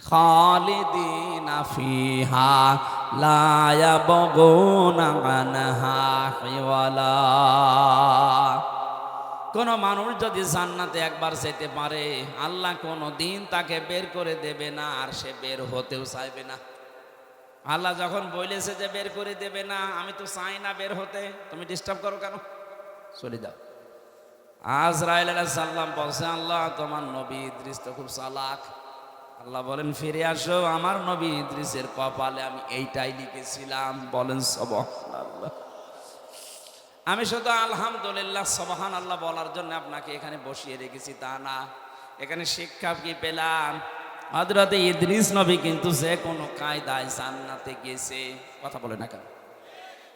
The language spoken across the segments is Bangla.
খালিদিনা ফিহা লা ইয়াবগুনা আনহা হিওয়ালা। কোন মানুষ যদি জান্নাতে একবার যেতে পারে, আল্লাহ কোনো দিন তাকে বের করে দেবে না, আর সে বের হতেও চাইবে না। আল্লাহ যখন বলেছে যে বের করে দেবে না, আমি তো চাই না বের হতে, তুমি ডিস্টার্ব করো কেন, চলে যাও। আজরাইল আলাইহিস সালাম বলছে, আল্লাহ তোমার নবী ইদ্রিস তো খুব চালাক। আল্লাহ বলেন ফিরে আসো, আমার নবী ইদ্রিসের কপালে আমি এইটাই লিখেছিলাম। বলেন সুবহানাল্লাহ। আমি শুধু আলহামদুলিল্লাহ সুবহানাল্লাহ বলার জন্য আপনাকে এখানে বসিয়ে রেখেছি তা না। এখানে শিক্ষা কি পেলাম? হযরত ইদ্রিস নবী কিন্তু যে কোনো কায়দায় জান্নাতে গেছে। কথা বলে না কেন?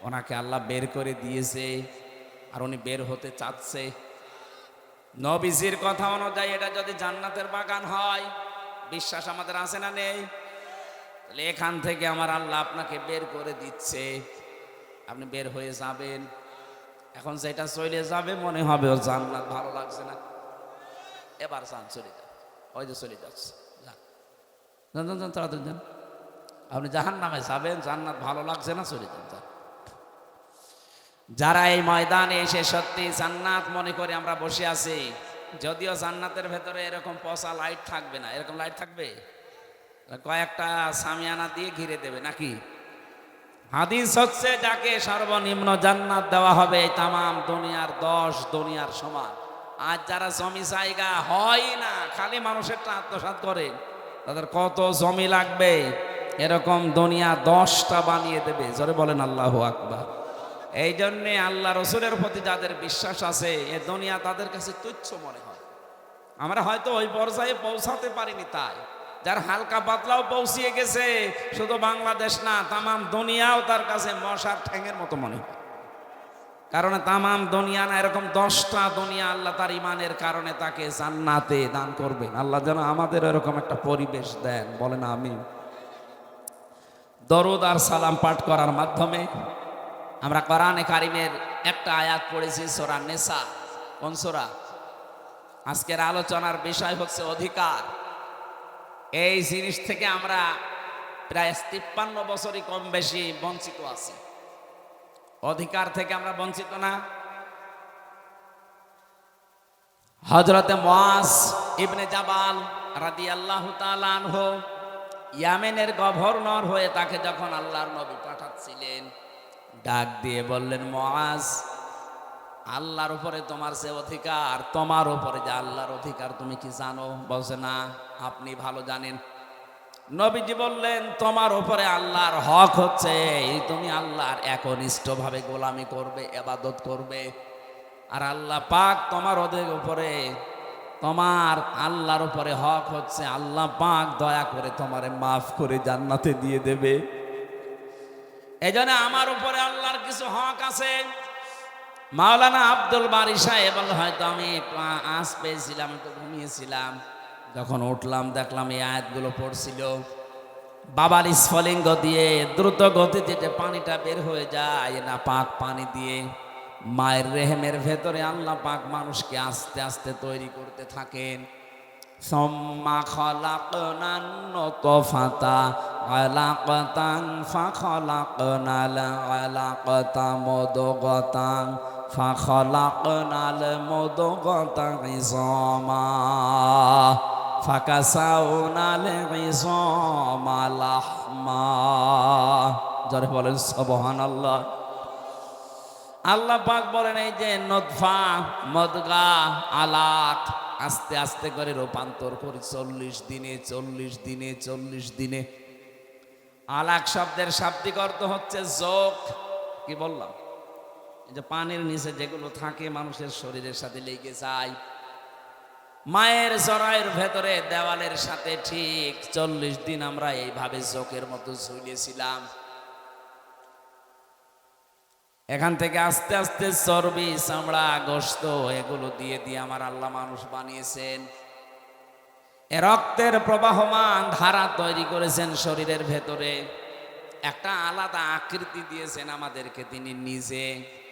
ওনাকে আল্লাহ বের করে দিয়েছে, আর উনি বের হতে চাচ্ছে। নবীজির কথা অনুযায়ী এটা যদি জান্নাতের বাগান হয়, বিশ্বাস আমাদের আছে না নেই? তাহলে এখান থেকে আমার আল্লাহ আপনাকে বের করে দিচ্ছে, আপনি বের হয়ে যাবেন। এখন যেটা চলে যাবে মনে হবে ও জান্নাত ভালো লাগছে না, এবার যান চলে যান, ওই যে চলে যাচ্ছে, যান যান যান তাড়াতাড়ি যান। আপনি জাহান্নামে যাবেন, জান্নাত ভালো লাগছে না, চলে যান যান। যারা এই ময়দানে এসে সত্যি জান্নাত মনে করে আমরা বসে আছি, যদিও জান্নাতের ভেতরে এরকম পচা লাইট থাকবে না, এরকম লাইট থাকবে, কয়েকটা সামিয়ানা দিয়ে ঘিরে দেবে নাকি? হাদিস হচ্ছে যাকে সর্বনিম্ন জান্নাত দেওয়া হবে এই তামাম দুনিয়ার 10 দুনিয়ার সমান। আজ যারা জমি জায়গা হয় না, খালি মানুষের আত্মসাৎ করে, তাদের কত জমি লাগবে, এরকম দুনিয়া 10টা বানিয়ে দেবে। জোরে বলেন আল্লাহু আকবার। এই জন্যে আল্লাহ রসুলের প্রতি যাদের বিশ্বাস আছে, এ দুনিয়া তাদের কাছে তুচ্ছ মনে হয়। আমরা হয়তো ওই পর্যায়ে পৌঁছাতে পারিনি, তাই যার হালকা পাতলাও পৌঁছিয়ে গেছে, শুধু বাংলাদেশ না তামাম দুনিয়াও তার কাছে মশার ঠ্যাঙের মতো মনে হয়। কারণ তামাম দুনিয়া না, এরকম 10টা দুনিয়া আল্লাহ তার ইমানের কারণে তাকে জান্নাতে দান করবেন। আল্লাহ যেন আমাদের এরকম একটা পরিবেশ দেন, বলেন আমিন। দরুদ আর সালাম পাঠ করার মাধ্যমে আমরা কোরআনে কারিমের একটা আয়াত পড়েছি, সূরা নিসা। কোন সূরা? আজকের আলোচনার বিষয় হচ্ছে অধিকার। এই জিনিস থেকে আমরা প্রায় 53 বছরই কম বেশি বঞ্চিত আছি। অধিকার থেকে আমরা বঞ্চিত না? হযরতে মুআজ ইবনে জাবাল রাদিয়াল্লাহু তাআলা আনহু ইয়ামেনের গভর্নর হয়ে তাকে যখন আল্লাহর নবী পাঠাচ্ছিলেন, ডাক দিয়ে বললেন, মুআজ, আল্লাহর উপরে তোমার যে অধিকার, তোমার উপরে যে আল্লাহর অধিকার তুমি কি জানো? বলছে না, আপনি ভালো জানেন। নবীজি বললেন, তোমার উপরে আল্লাহর হক হচ্ছে তুমি আল্লাহর একনিষ্ঠভাবে গোলামি করবে, ইবাদত করবে। আর আল্লাহ পাক তোমার ওদের উপরে, তোমার আল্লাহর উপরে হক হচ্ছে আল্লাহ পাক দয়া করে তোমারে মাফ করে জান্নাতে দিয়ে দেবে। এই জন্য আমার উপরে আল্লাহর কিছু হক আছে। মাওলানা আব্দুল বারী সাহেব, হয়তো আমি আঁচ পেয়েছিলাম, তো ঘুমিয়েছিলাম, যখন উঠলাম দেখলাম এই আয়াতগুলো পড়ছিল। বাবার স্ফলিঙ্গ দিয়ে দ্রুত গতিতে যে পানিটা বের হয়ে যায় না, পাক পানি দিয়ে মায়ের রেহেমের ভেতরে আল্লাহ পাক মানুষকে আস্তে আস্তে তৈরি করতে থাকেন। সুম্মা খালাকনান নুতফাতা আলাকাতান ফাখালাকনাল আলাকাতা মুদগাতান ফাখালাকনাল মুদগাতা ইযামা ফাকাসাউনাল ইযামা লাহমা। জোরে বলেন সুবহানাল্লাহ। আল্লাহ পাক বলেন, এই যে নতফা, মদগা, আলাক, আস্তে আস্তে করে রূপান্তর করি 40 দিনে 40 দিনে 40 দিনে। আলাক শব্দের শাব্দিক অর্থ হচ্ছে যোগ। কি বললাম? এই যে পানির নিচে যেগুলো থাকে মানুষের শরীরের সাথে লেগে যায়, মায়ের জরায়ের ভেতরে দেওয়ালের সাথে ঠিক 40 দিন আমরা এইভাবে যোগের মতো ঝুলিয়েছিলাম। এখান থেকে আস্তে আস্তে চর্বি, চামড়া, গোশত এগুলো দিয়ে দিয়ে আমার আল্লাহ মানুষ বানিয়েছেন। এ রক্তের প্রবাহমান ধারা তৈরি করেছেন শরীরের ভেতরে, একটা আলাদা আকৃতি দিয়েছেন আমাদেরকে তিনি নিজে।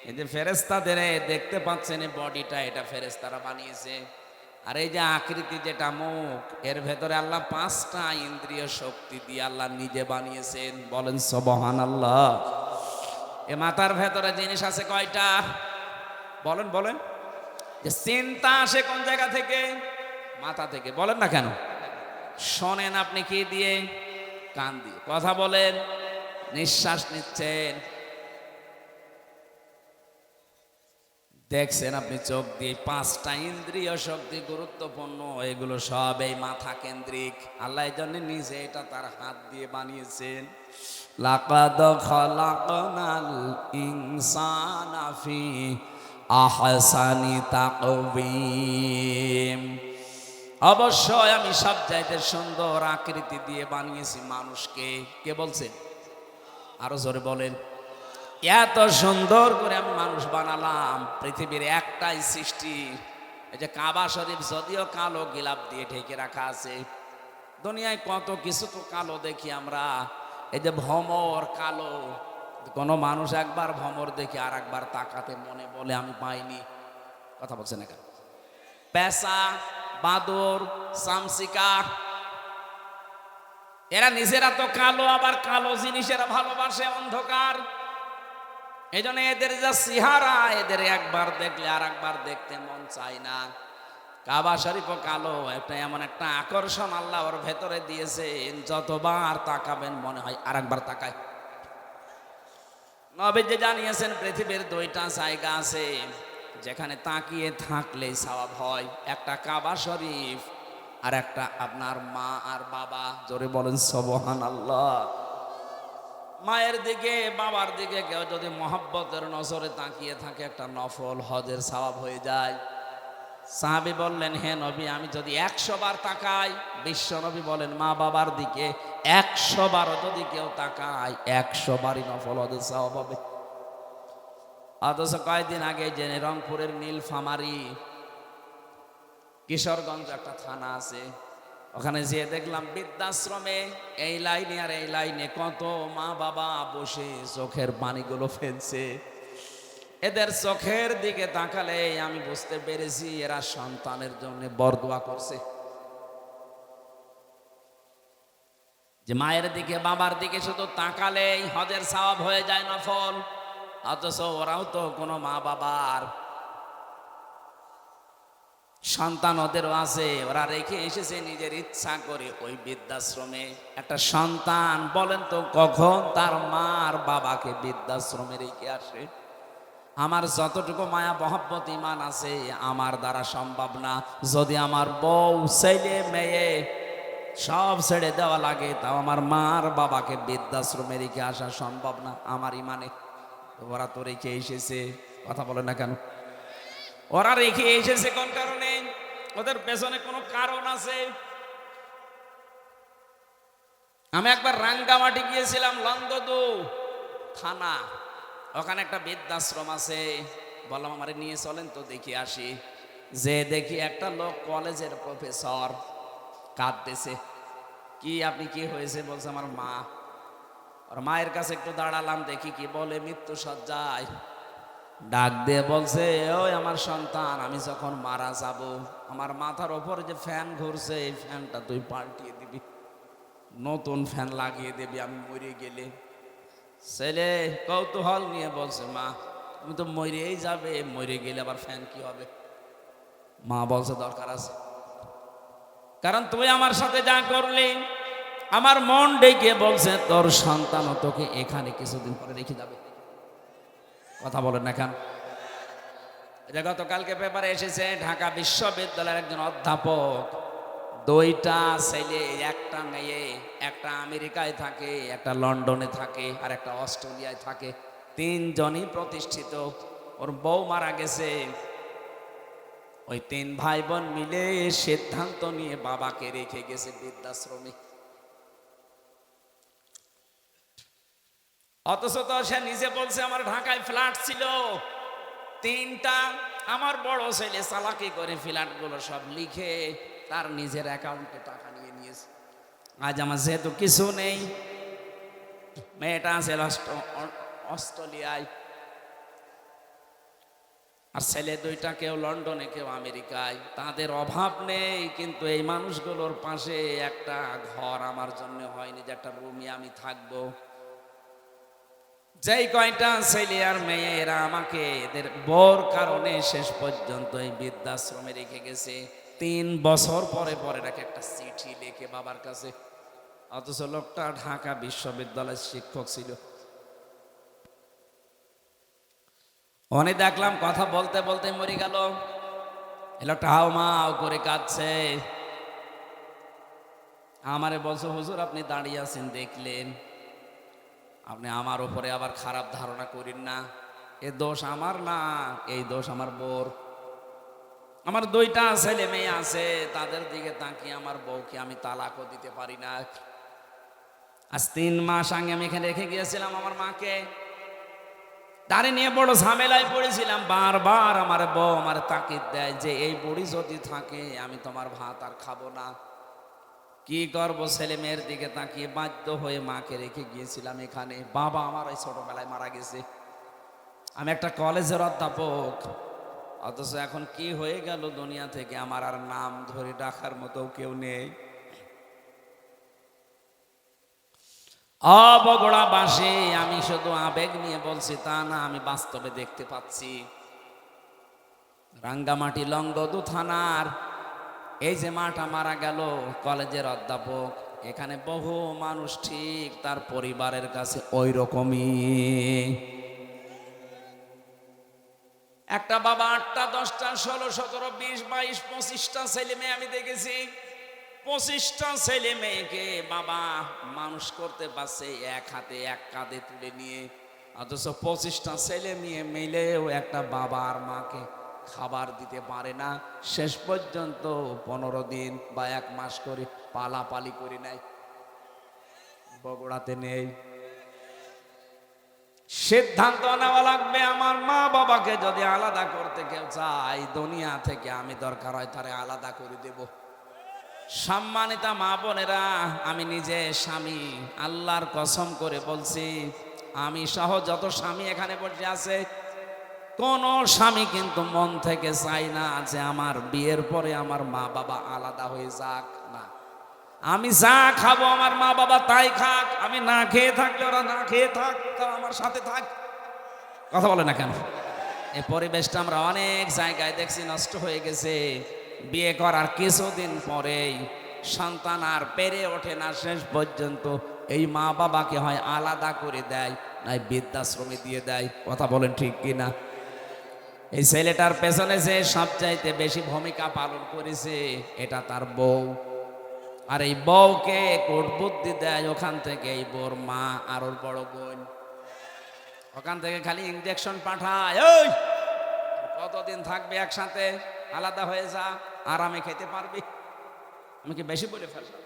এই যে ফেরেশতাদের দেখতে পাচ্ছেন এই বডিটা, এটা ফেরেশতারা বানিয়েছে। আর এই যে আকৃতি যেটা মুখ, এর ভেতরে আল্লাহ 5টা ইন্দ্রিয় শক্তি দিয়ে আল্লাহ নিজে বানিয়েছেন। বলেন সুবহানাল্লাহ। এ মাথার ভেতরে জিনিস আছে কয়টা? বলেন বলেন। যে চিন্তা আসে কোন জায়গা থেকে? মাথা থেকে। বলেন না কেন? শোনেন আপনি কি দিয়ে? কান দিয়ে। কথা বলেন, নিঃশ্বাস নিচ্ছেন, দেখছেন আপনি চোখ দিয়ে। 5টা ইন্দ্রিয় শক্তি গুরুত্বপূর্ণ, এগুলো সব এই মাথা কেন্দ্রিক। আল্লাহ এই জন্য নিজে এটা তার হাত দিয়ে বানিয়েছেন। লাকাদ খালাকনাল ইনসানা ফি আহসানি তাকওয়িম। অবশ্যই আমি সব চাইতে সুন্দর আকৃতি দিয়ে বানিয়েছি মানুষকে। কে বলছেন? আরো জোরে বলেন। এত সুন্দর করে আমি মানুষ বানালাম। পৃথিবীর একটাই সৃষ্টি, এই যে কাবা শরীফ, যদিও কালো গিলাপ দিয়ে ঢেকে রাখা আছে। দুনিয়ায় কত কিছু তো কালো দেখি আমরা। এই যে ভমর কালো, কোনো মানুষ একবার ভমর দেখে আর একবার তাকাতে মনে বলে আমি পাইনি। কথা বলছে না কেন? পেঁচা, বাঁদর, চামচিকা, এরা নিজেরা তো কালো, আবার কালো জিনিসেরা ভালোবাসে, অন্ধকার। এই জন্য এদের যা চেহারা, এদের একবার দেখলে আর একবার দেখতে মন চায় না। কাবা শরীফ কালো, একটা এমন একটা আকর্ষণ আল্লাহ ওর ভেতরে দিয়েছেন, যতবার তাকাবেন মনে হয় আর একবার তাকায়। নবীজি জানিয়েছেন পৃথিবীর 2টা জায়গা আছে যেখানে তাকিয়ে থাকলেই সওয়াব হয়। একটা কাবা শরীফ, আর একটা আপনার মা আর বাবা। জোরে বলেন সুবহানাল্লাহ। মায়ের দিকে, বাবার দিকে কেউ যদি মহব্বতের নজরে তাকিয়ে থাকে, একটা নফল হজের সওয়াব হয়ে যায়। সাহাবী বললেন, হে নবী, আমি যদি 100 বার তাকাই? বিশ্ব নবী বলেন, মা বাবার দিকে 100 বারও যদি কেউ তাকায়, 100 বারই নফল হজের সওয়াব হবে। অথচ কয়েকদিন আগে যে রংপুরের নীলফামারী, কিশোরগঞ্জ একটা থানা আছে, ওখানে যেয়ে দেখলাম বৃদ্ধাশ্রমে এই লাইনে আর এই লাইনে কত মা বাবা বসে চোখের পানিগুলো ফেলছে। এদের চোখের দিকে তাকালে আমি বুঝতে পেরেছি এরা সন্তানের জন্য বরদোয়া করছে। যে মায়ের দিকে, বাবার দিকে শুধু তাকালেই হজের সওয়াব হয়ে যায় নফল। অথচ ওরাও তো কোনো মা বাবার সন্তান ওদেরও আছে, ওরা রেখে এসেছে নিজের ইচ্ছা করে ওই বৃদ্ধাশ্রমে। একটা সন্তান বলেন তো কখন তার মার বাবাকে বৃদ্ধাশ্রমে রেখে আসে? আমার যতটুকু মায়া মহব্বত ইমান আছে, আমার দ্বারা সম্ভব না। যদি আমার বউ, ছেলে, মেয়ে সব ছেড়ে দেওয়া লাগে, তাও আমার মার বাবাকে বৃদ্ধাশ্রমে রেখে আসা সম্ভব না আমার ইমানে। ওরা তো রেখে এসেছে। কথা বলে না কেন? ওরা রেখে এসেছে কোন কারণে? ওদের পেছনে কোনো কারণ আছে। আমি একবার রাঙ্গামাটি গিয়েছিলাম, লন্দদু থানা, ওখানে একটা বৃদ্ধাশ্রম আছে। বললাম আমারে নিয়ে চলেন তো দেখি আসি। যে দেখি একটা লোক কলেজের প্রফেসর কাঁদতেছে। কি আপনি, কি হয়েছে? বলছে আমার মা। আর মায়ের কাছে একটু দাঁড়ালাম, দেখি কি বলে। মৃত্যু সজ্জায় ডাক দিয়ে বলছে, ওই আমার সন্তান, আমি যখন মারা যাব, আমার মাথার ওপর যে ফ্যান ঘুরছে, এই ফ্যানটা তুই পাল্টিয়ে দিবি, নতুন ফ্যান লাগিয়ে দিবি আমি মরে গেলে। ছেলে কৌতূহল নিয়ে বলছে, মা তুমি তো মরেই যাবে, মরে গেলে আবার ফ্যান কি হবে? মা বলছে দরকার আছে, কারণ তুই আমার সাথে যা করলি, আমার মন ডেকে বলছে তোর সন্তানও তোকে এখানে কিছুদিন পরে রেখে যাবে। কথা বলেন না কেন? গতকালকে পেপারে এসেছে, ঢাকা বিশ্ববিদ্যালয়ের একজন অধ্যাপক, 2টা ছেলে, একটা মেয়ে, একটা আমেরিকায় থাকে, একটা লন্ডনে থাকে, আর একটা অস্ট্রেলিয়ায় থাকে। 3 জনই প্রতিষ্ঠিত। ওর বউ মারা গেছে। ওই 3 ভাই বোন মিলে সিদ্ধান্ত নিয়ে বাবাকে রেখে গেছে বৃদ্ধাশ্রমে। অথচ তো সে নিজে বলছে আমার ঢাকায় ফ্ল্যাট ছিল 3টা। আমার বড় ছেলে চালাকি করে ফ্ল্যাটগুলো সব লিখে তার নিজের অ্যাকাউন্টে টাকা নিয়ে নিয়েছে। আজ আমার যেহেতু কিছু নেই, মেয়েটা আছে অস্ট্রেলিয়ায়, আর ছেলে দুইটা কেউ লন্ডনে কেউ আমেরিকায়, তাদের অভাব নেই, কিন্তু এই মানুষগুলোর পাশে একটা ঘর আমার জন্য হয়নি যে একটা রুমে আমি থাকবো। যেই কয়টা ছেলে আর মেয়ে এরা আমাকে এদের বোর কারণে শেষ পর্যন্ত এই বৃদ্ধাশ্রমে রেখে গেছে। 3 বছর পরে পরে নাকি একটা চিঠি লিখে বাবার কাছে, অথচ লোকটা ঢাকা বিশ্ববিদ্যালয়ের শিক্ষক ছিল। অনেক দেখলাম কথা বলতে বলতে মরে গেল। এই লোকটা হাও মাও করে কাঁদছে। আমারে বলছো, হুজুর আপনি দাঁড়িয়ে আছেন দেখলেন, আপনি আমার উপরে আবার খারাপ ধারণা করেন না, এ দোষ আমার না, এই দোষ আমার বোর। আমার 2টা ছেলে মেয়ে আছে, তাদের দিকে তাকিয়ে আমার বউকে আমি তালাকও দিতে পারি না। আজ 3 মাস আগে আমি এখানে রেখে গিয়েছিলাম আমার মাকে, তারে নিয়ে বড় ঝামেলায় পড়েছিলাম। বারবার আমার বউ আমার তাকিদ দেয় যে এই বুড়ি যদি থাকে আমি তোমার ভাত আর খাবো না। কি করবো, ছেলে মেয়ের দিকে তাকিয়ে বাধ্য হয়ে মাকে রেখে গিয়েছিলাম এখানে। বাবা আমার ওই ছোটবেলায় মারা গেছে, আমি একটা কলেজের অধ্যাপক, অথচ এখন কি হয়ে গেল দুনিয়া থেকে আমার আর নাম ধরে ডাকার মতো কেউ নেই। বগুড়াবাসী, আমি শুধু আবেগ নিয়ে বলছি তা না, আমি বাস্তবে দেখতে পাচ্ছি। রাঙ্গামাটি লংগদু থানার এই যে মাটা মারা গেল, কলেজের অধ্যাপক, এখানে বহু মানুষ ঠিক তার পরিবারের কাছে ওই রকমই। একটা বাবা 8টা 10টা 16 17 20 22 25টা ছেলে মেয়ে আমি দেখেছি। 25টা ছেলে মেয়েকে বাবা মানুষ করতে পারছে এক হাতে এক কাঁধে তুলে নিয়ে, অথচ 25টা ছেলে মেয়ে মিলেও একটা বাবা আর মাকে খাবার দিতে পারে না। শেষ পর্যন্ত 15 দিন বা 1 মাস করে পালাপালি করে নেয়। বগুড়াতে নেই। সিদ্ধান্ত নেওয়া লাগবে, আমার মা বাবাকে যদি আলাদা করতে কেউ চাই দুনিয়া থেকে, আমি দরকার হয় তারে আলাদা করে দেব। সম্মানিতা মা বোনেরা, আমি নিজে স্বামী, আল্লাহর কসম করে বলছি, আমি সহ যত স্বামী এখানে বসে আছে, কোন স্বামী কিন্তু মন থেকে চাই না যে আমার বিয়ের পরে আমার মা বাবা আলাদা হয়ে যাক। না, আমি যা খাবো আমার মা বাবা তাই খাক, আমি না খেয়ে থাকলে ওরা না খেয়ে থাক, তারা আমার সাথে থাক। কথা বলে না কেন? এই পরিবেশটা আমরা অনেক জায়গায় দেখছি নষ্ট হয়ে গেছে। বিয়ে করার কিছুদিন পরেই সন্তান আর পেরে ওঠে না, শেষ পর্যন্ত এই মা বাবাকে হয় আলাদা করে দেয়, নাই বৃদ্ধাশ্রমে দিয়ে দেয়। কথা বলেন ঠিক কিনা? এই ছেলেটার পেছনে যে সবচাইতে বেশি ভূমিকা পালন করেছে এটা তার বউ, আর এই বউকে কোট বুদ্ধি দেয় ওখান থেকে এই বউর মা আর ওর বড় বোন, ওখান থেকে খালি ইনজেকশন পাঠায়, ওই কতদিন থাকবে একসাথে, আলাদা হয়ে যা, আরামে খেতে পারবি। আমি কি বেশি বলে ফেললাম?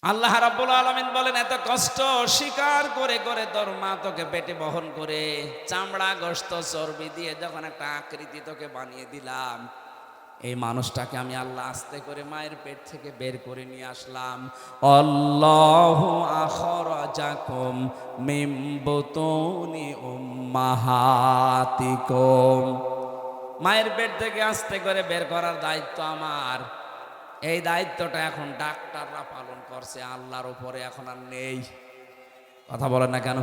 আল্লাহ রাব্বুল আলামিন বলেন, এত কষ্ট স্বীকার করে করে তোর মা তোকে পেটে বহন করে চামড়া গোশত চর্বি দিয়ে যখন একটা আকৃতি তোকে বানিয়ে দিলাম, এই মানুষটাকে আমি আল্লাহ আস্তে করে মায়ের পেট থেকে বের করে নিয়ে আসলাম। আল্লাহু আখরাজাকুম মিন বুতুনি উম্মাহাতিকুম, মায়ের পেট থেকে আস্তে করে বের করার দায়িত্ব আমার। এই দায়িত্বটা এখন ডাক্তাররা পালন করছে, আল্লাহর উপরে এখন আর নেই। কথা বলেন না কেন?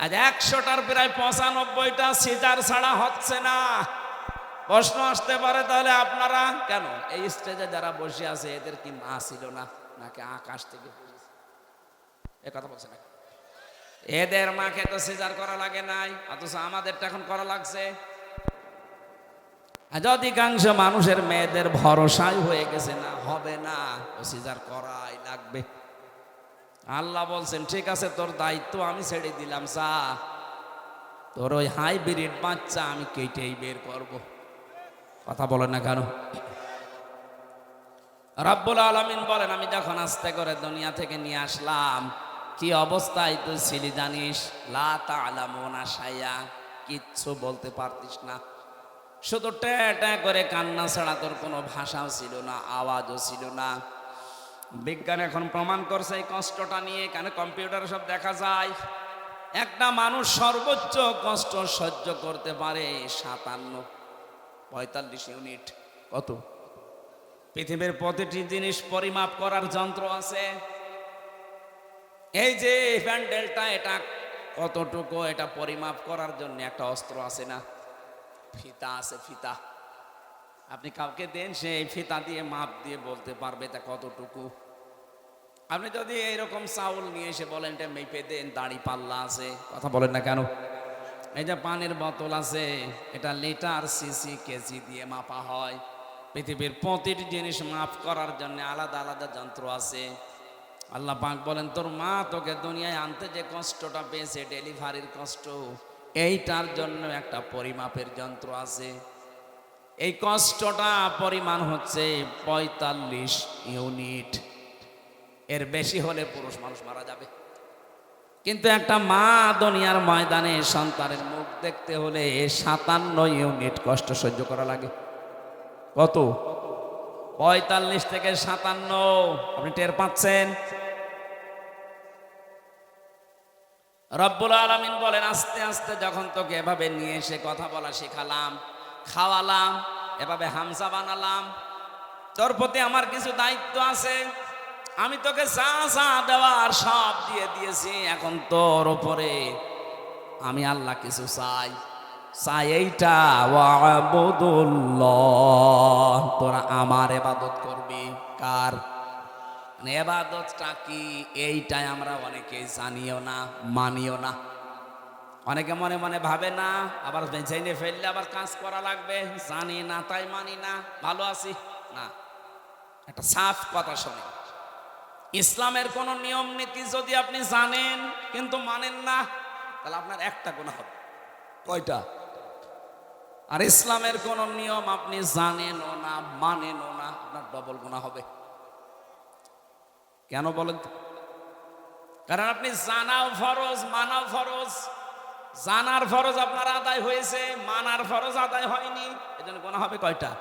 আজ 100টার প্রায় 95টা সিজার ছাড়া হচ্ছে না। প্রশ্ন আসতে পারে, তাহলে আপনারা কেন এই স্টেজে যারা বসে আছে এদের কি মা ছিল না, নাকি আকাশ থেকে পড়েছে? এ কথা বলছে না? এদের মাকে তো সিজার করা লাগে নাই, অথচ আমাদেরটা এখন করা লাগছে। আজ অধিকাংশ মানুষের মেয়েদের ভরসাই হয়ে গেছে, না হবে না, ও সিজার করাই লাগবে। আল্লাহ বলছেন, ঠিক আছে তোর দায়িত্ব আমি ছেড়ে দিলাম, যা তোর ওই হাইব্রিড বাচ্চা আমি কেটেই বের করব। কথা বলেন না কেন? রাব্বুল আলামিন বলেন, আমি যখন আস্তে করে দুনিয়া থেকে নিয়ে আসলাম, কি অবস্থায় তুই ছিলি জানিস? লা তা'লামুনা শাইআ, কিচ্ছু বলতে পারতিস না, শুধু ট্যা ট্যা করে কান্না ছাড়া তোর কোনো ভাষাও ছিল না, আওয়াজও ছিল না। বিজ্ঞান এখন প্রমাণ করছে এই কষ্টটা নিয়ে, কেন কম্পিউটারে সব দেখা যায়। একটা মানুষ সর্বোচ্চ কষ্ট সহ্য করতে পারে 45 ইউনিট। কত? পৃথিবীর প্রতিটি জিনিস পরিমাপ করার যন্ত্র আছে। এই যে প্যান্ডেলটা, এটা কতটুকু, এটা পরিমাপ করার জন্য একটা অস্ত্র আছে না, ফিতা আছে, ফিতা। আপনি কাউকে দেন, সেই ফিতা দিয়ে মাপ দিয়ে বলতে পারবে এটা কতটুকু। আপনি যদি এইরকম চাউল নিয়ে এসে বলেন এটা মেপে দেন, দাড়ি পাল্লা আছে, কথা বলেন না কেন? এই যে পানির বোতল আছে, এটা লিটার, সিসি, কেজি দিয়ে মাপা হয়। পৃথিবীর প্রতিটি জিনিস মাপ করার জন্য আলাদা আলাদা যন্ত্র আছে। আল্লাহ পাক বলেন, তোর মা তোকে দুনিয়ায় আনতে যে কষ্টটা পেয়েছে, ডেলিভারির কষ্ট, এইটার জন্য একটা পরিমাপের যন্ত্র আছে। এই কষ্টটা পরিমাণ হচ্ছে 45 ইউনিট। এর বেশি হলে পুরুষ মানুষ মারা যাবে। কিন্তু একটা মা দুনিয়ার ময়দানে সন্তানের মুখ দেখতে হলে 57 ইউনিট কষ্ট সহ্য করা লাগে। কত? 45 থেকে 57। আপনি টের পাচ্ছেন? রব্বুল আলামিন বলেন, আস্তে আস্তে যখন তোকে এভাবে নিয়ে এসে কথা বলা শেখালাম, খাওয়ালাম, এভাবে হামসা বানালাম, তোর প্রতি আমার কিছু দায়িত্ব আছে। আমি তোকে যা যা দেওয়ার সব দিয়ে দিয়েছি। এখন তোর উপরে আমি আল্লাহ কিছু চাই। এইটা, ওয়াবুদুল্লাহ, তোরা আমার ইবাদত করবি। কার ইবাদতটা কি, এইটাই আমরা অনেকেই জানিও না, মানিও না। অনেকে মনে মনে ভাবে না, আবার বেঁচে ফেললে আবার কাজ করা লাগবে, জানি না তাই মানি না, ভালো আছি না। একটা সাফ কথা শোনে, ইসলামের কোন নিয়ম নীতি যদি আপনি জানেন কিন্তু মানেন না, তাহলে আপনার একটা গুনাহ হবে। কয়টা? আর ইসলামের কোন নিয়ম আপনি জানেনও না, মানেনও না, আপনার ডবল গুনাহ হবে। কেন বলেন তো? কারণ আপনি জানাও ফরজ, মানাও ফরজ। জানার ফরজ আপনার আদায় হয়েছে, মানার ফরজ আদায় হয়নি, এজন্য গুনাহ হবে কয়টা?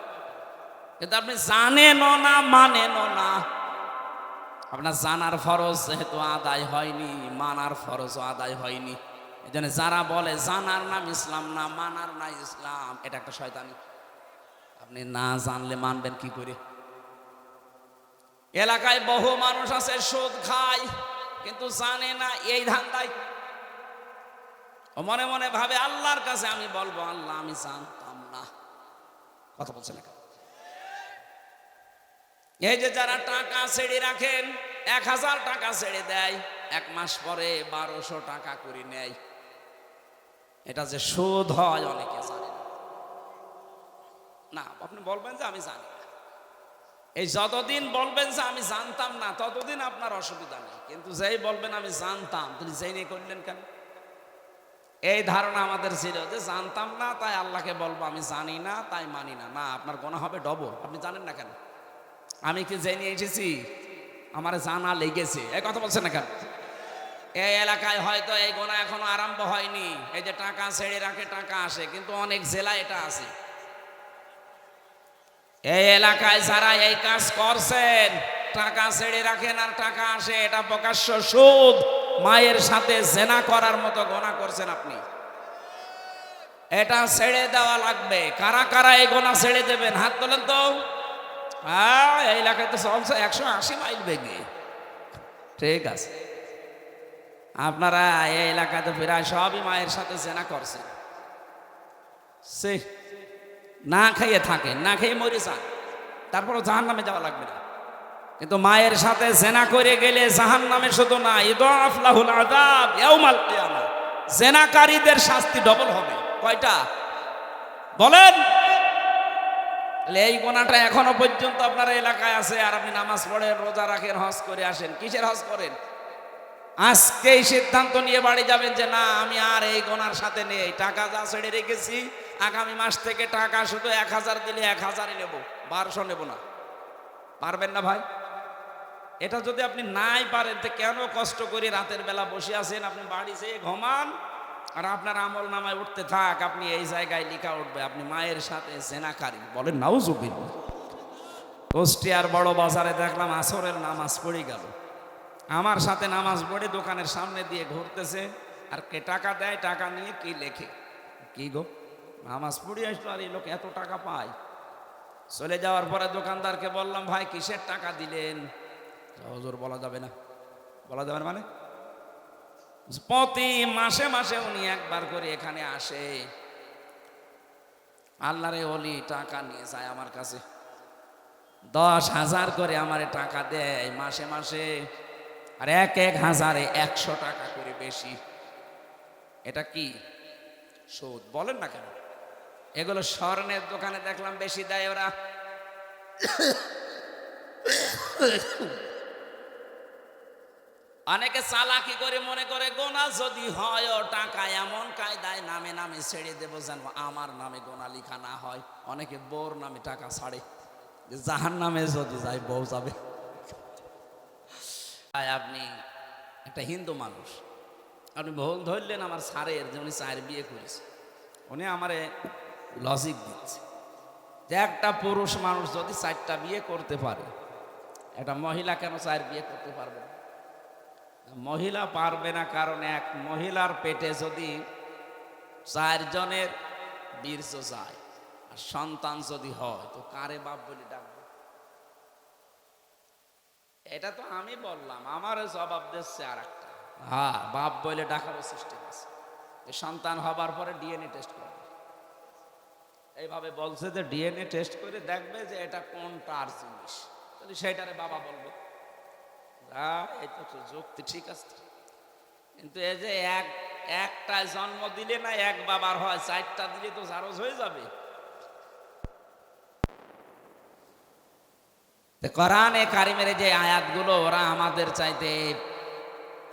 কিন্তু আপনি জানেনও না, মানেনও না। আপনার জানার ফরজ যেহেতু আদায় হয়নি, মানার ফরজও আদায় হয়নি। এই জন্য যারা বলে জানার নাম ইসলাম না, মানার না ইসলাম, এটা একটা শয়তানি। আপনি না জানলে মানবেন কি করে? এলাকায় বহু মানুষ আছে সুদ খায় কিন্তু জানে না এই ধান্দায়। ও মনে মনে ভাবে আল্লাহর কাছে আমি বলবো, আল্লাহ আমি জানতাম না। কথা বলছে না? এই যে যারা টাকা ছেড়ে রাখেন, 1000 টাকা ছেড়ে দেয়, 1 মাস পরে 1200 টাকা করে নেয়, এটা যে সুদ হয় অনেকে জানে না। না, আপনি বলবেন যে আমি জানি না। এই যতদিন বলবেন যে আমি জানতাম না, ততদিন আপনার অসুবিধা নেই। কিন্তু যেই বলবেন আমি জানতাম, তিনি জেনে করলেন কেন? এই ধারণা আমাদের ছিল যে জানতাম না তাই আল্লাহকে বলবো আমি জানি না তাই মানি না। না, আপনার গুনাহ হবে ডবল। আপনি জানেন না কেন? আমি কি জেনে এসেছি? আমার জানা লেগেছে। এই কথা বলছেন না কেন? এই এলাকায় হয়তো এই গুনাহ এখনো আরম্ভ হয়নি। এই যে টাকা ছেড়ে রাখে, টাকা আসে, কিন্তু অনেক জেলায় এটা আছে। এই এলাকায় যারা এই কাজ করছেন, টাকা ছেড়ে রাখেন আর টাকা আসে, এটা প্রকাশ্য সুদ। মায়ের সাথে জেনা করার মতো গুনাহ করছেন আপনি। এটা ছেড়ে দেওয়া লাগবে। কারা কারা এই গুনাহ ছেড়ে দেবেন? হাত তোলেন তো। এই এলাকায় তো চলছে 180 মাইল বেগে। ঠিক আছে, আপনারা এই এলাকাতে প্রায় সবই মায়ের সাথে জেনা করছেন। সে না খেয়ে থাকেন, না খেয়ে মরে যান, তারপরও জাহান্নামে যাওয়া লাগবে না। কিন্তু মায়ের সাথে জেনা করে গেলে জাহান্নামে শুধু না, ইদাফ লাহুল আযাব ইয়াউমাল কিয়ামা, জেনাকারীদের শাস্তি ডবল হবে। কয়টা বলেন? এই গোনাটা এখনো পর্যন্ত আপনার এলাকায় আছে, আর আপনি নামাজ পড়েন, রোজা রাখেন, হজ করে আসেন। কিসের হজ করেন? আজকেই সিদ্ধান্ত নিয়ে বাড়ি যাবেন যে না, আমি আর এই গোনার সাথে নেই। টাকা যা ছেড়ে রেখেছি, আগামী মাস থেকে টাকা শুধু 1000 দিলে 1000ই নেব, 1200 নেব না। পারবেন না ভাই? এটা যদি আপনি নাই পারেন, তো কেন কষ্ট করে রাতের বেলা বসে আছেন? আপনি বাড়ি যেয়ে ঘুমান, আর আপনার আমল নামায় উঠতে থাক, আপনি এই জায়গায় লেখা উঠবে আপনি মায়ের সাথে জেনাকারী। বলেন নাউজুবিল্লাহ। কুষ্টিয়ার বড় বাজারে দেখলাম আসরের নামাজ পড়ে গেল, আমার সাথে নামাজ পড়ে দোকানের সামনে দিয়ে ঘুরতেছে, আর কে টাকা দেয়, টাকা নিয়ে কি লেখে, কি গো নামাজ পড়ে আসলো আর এই লোক এত টাকা পায়। চলে যাওয়ার পরে দোকানদারকে বললাম, ভাই কিসের টাকা দিলেন? হুজুর বলা যাবে না। বলা যাবে না মানে? প্রতি মাসে মাসে উনি একবার করে এখানে আসে, আল্লাহরে ওলি টাকা নিয়ে যায় আমার কাছে, 10,000 করে আমারে টাকা দেয় মাসে মাসে, আর 1,000-এ 100 টাকা করে বেশি। এটা কি সুদ? বলেন না কেন? এগুলো স্বর্ণের দোকানে দেখলাম বেশি দেয় ওরা। অনেকে চালাকি করে মনে করে গোনা যদি হয় ও টাকা এমন কায়দায় নামে নামে ছেড়ে দেবো যেন আমার নামে গোনা লিখা না হয়। অনেকে বউর নামে টাকা ছাড়ে, জাহান নামে যদি যায় বউ যাবে। আপনি একটা হিন্দু মানুষ, আপনি ভুল ধরলেন আমার স্যারের যে উনি 4 বিয়ে করেছে। উনি আমারে লজিক দিচ্ছে যে একটা পুরুষ মানুষ যদি 4টা বিয়ে করতে পারে, একটা মহিলা কেন 4 বিয়ে করতে পারবে না? মহিলা পারবে না কারণ এক মহিলার পেটে যদি 4 জনের বীর্য যায় আর সন্তান যদি হয় তো কারে বাপ বলে ডাকবে? এটা তো আমি বললাম, আমারও জবাব দিচ্ছে আর একটা, হ্যাঁ বাপ বলে ডাকারও সিস্টেম আছে। সন্তান হবার পরে ডিএনএ টেস্ট করবে, এইভাবে বলছে যে ডিএনএ টেস্ট করে দেখবে যে এটা কোনটার জিনিস, তাহলে সেটারে বাবা বলবে। এই তো যুক্তি ঠিক আছে, কিন্তু এই যে একটা জন্ম দিলে না এক বাবার হয়, 4টা দিলে তো জারজ হয়ে যাবে। কোরআনে কারিমের যে আয়াতগুলো ওরা আমাদের চাইতে,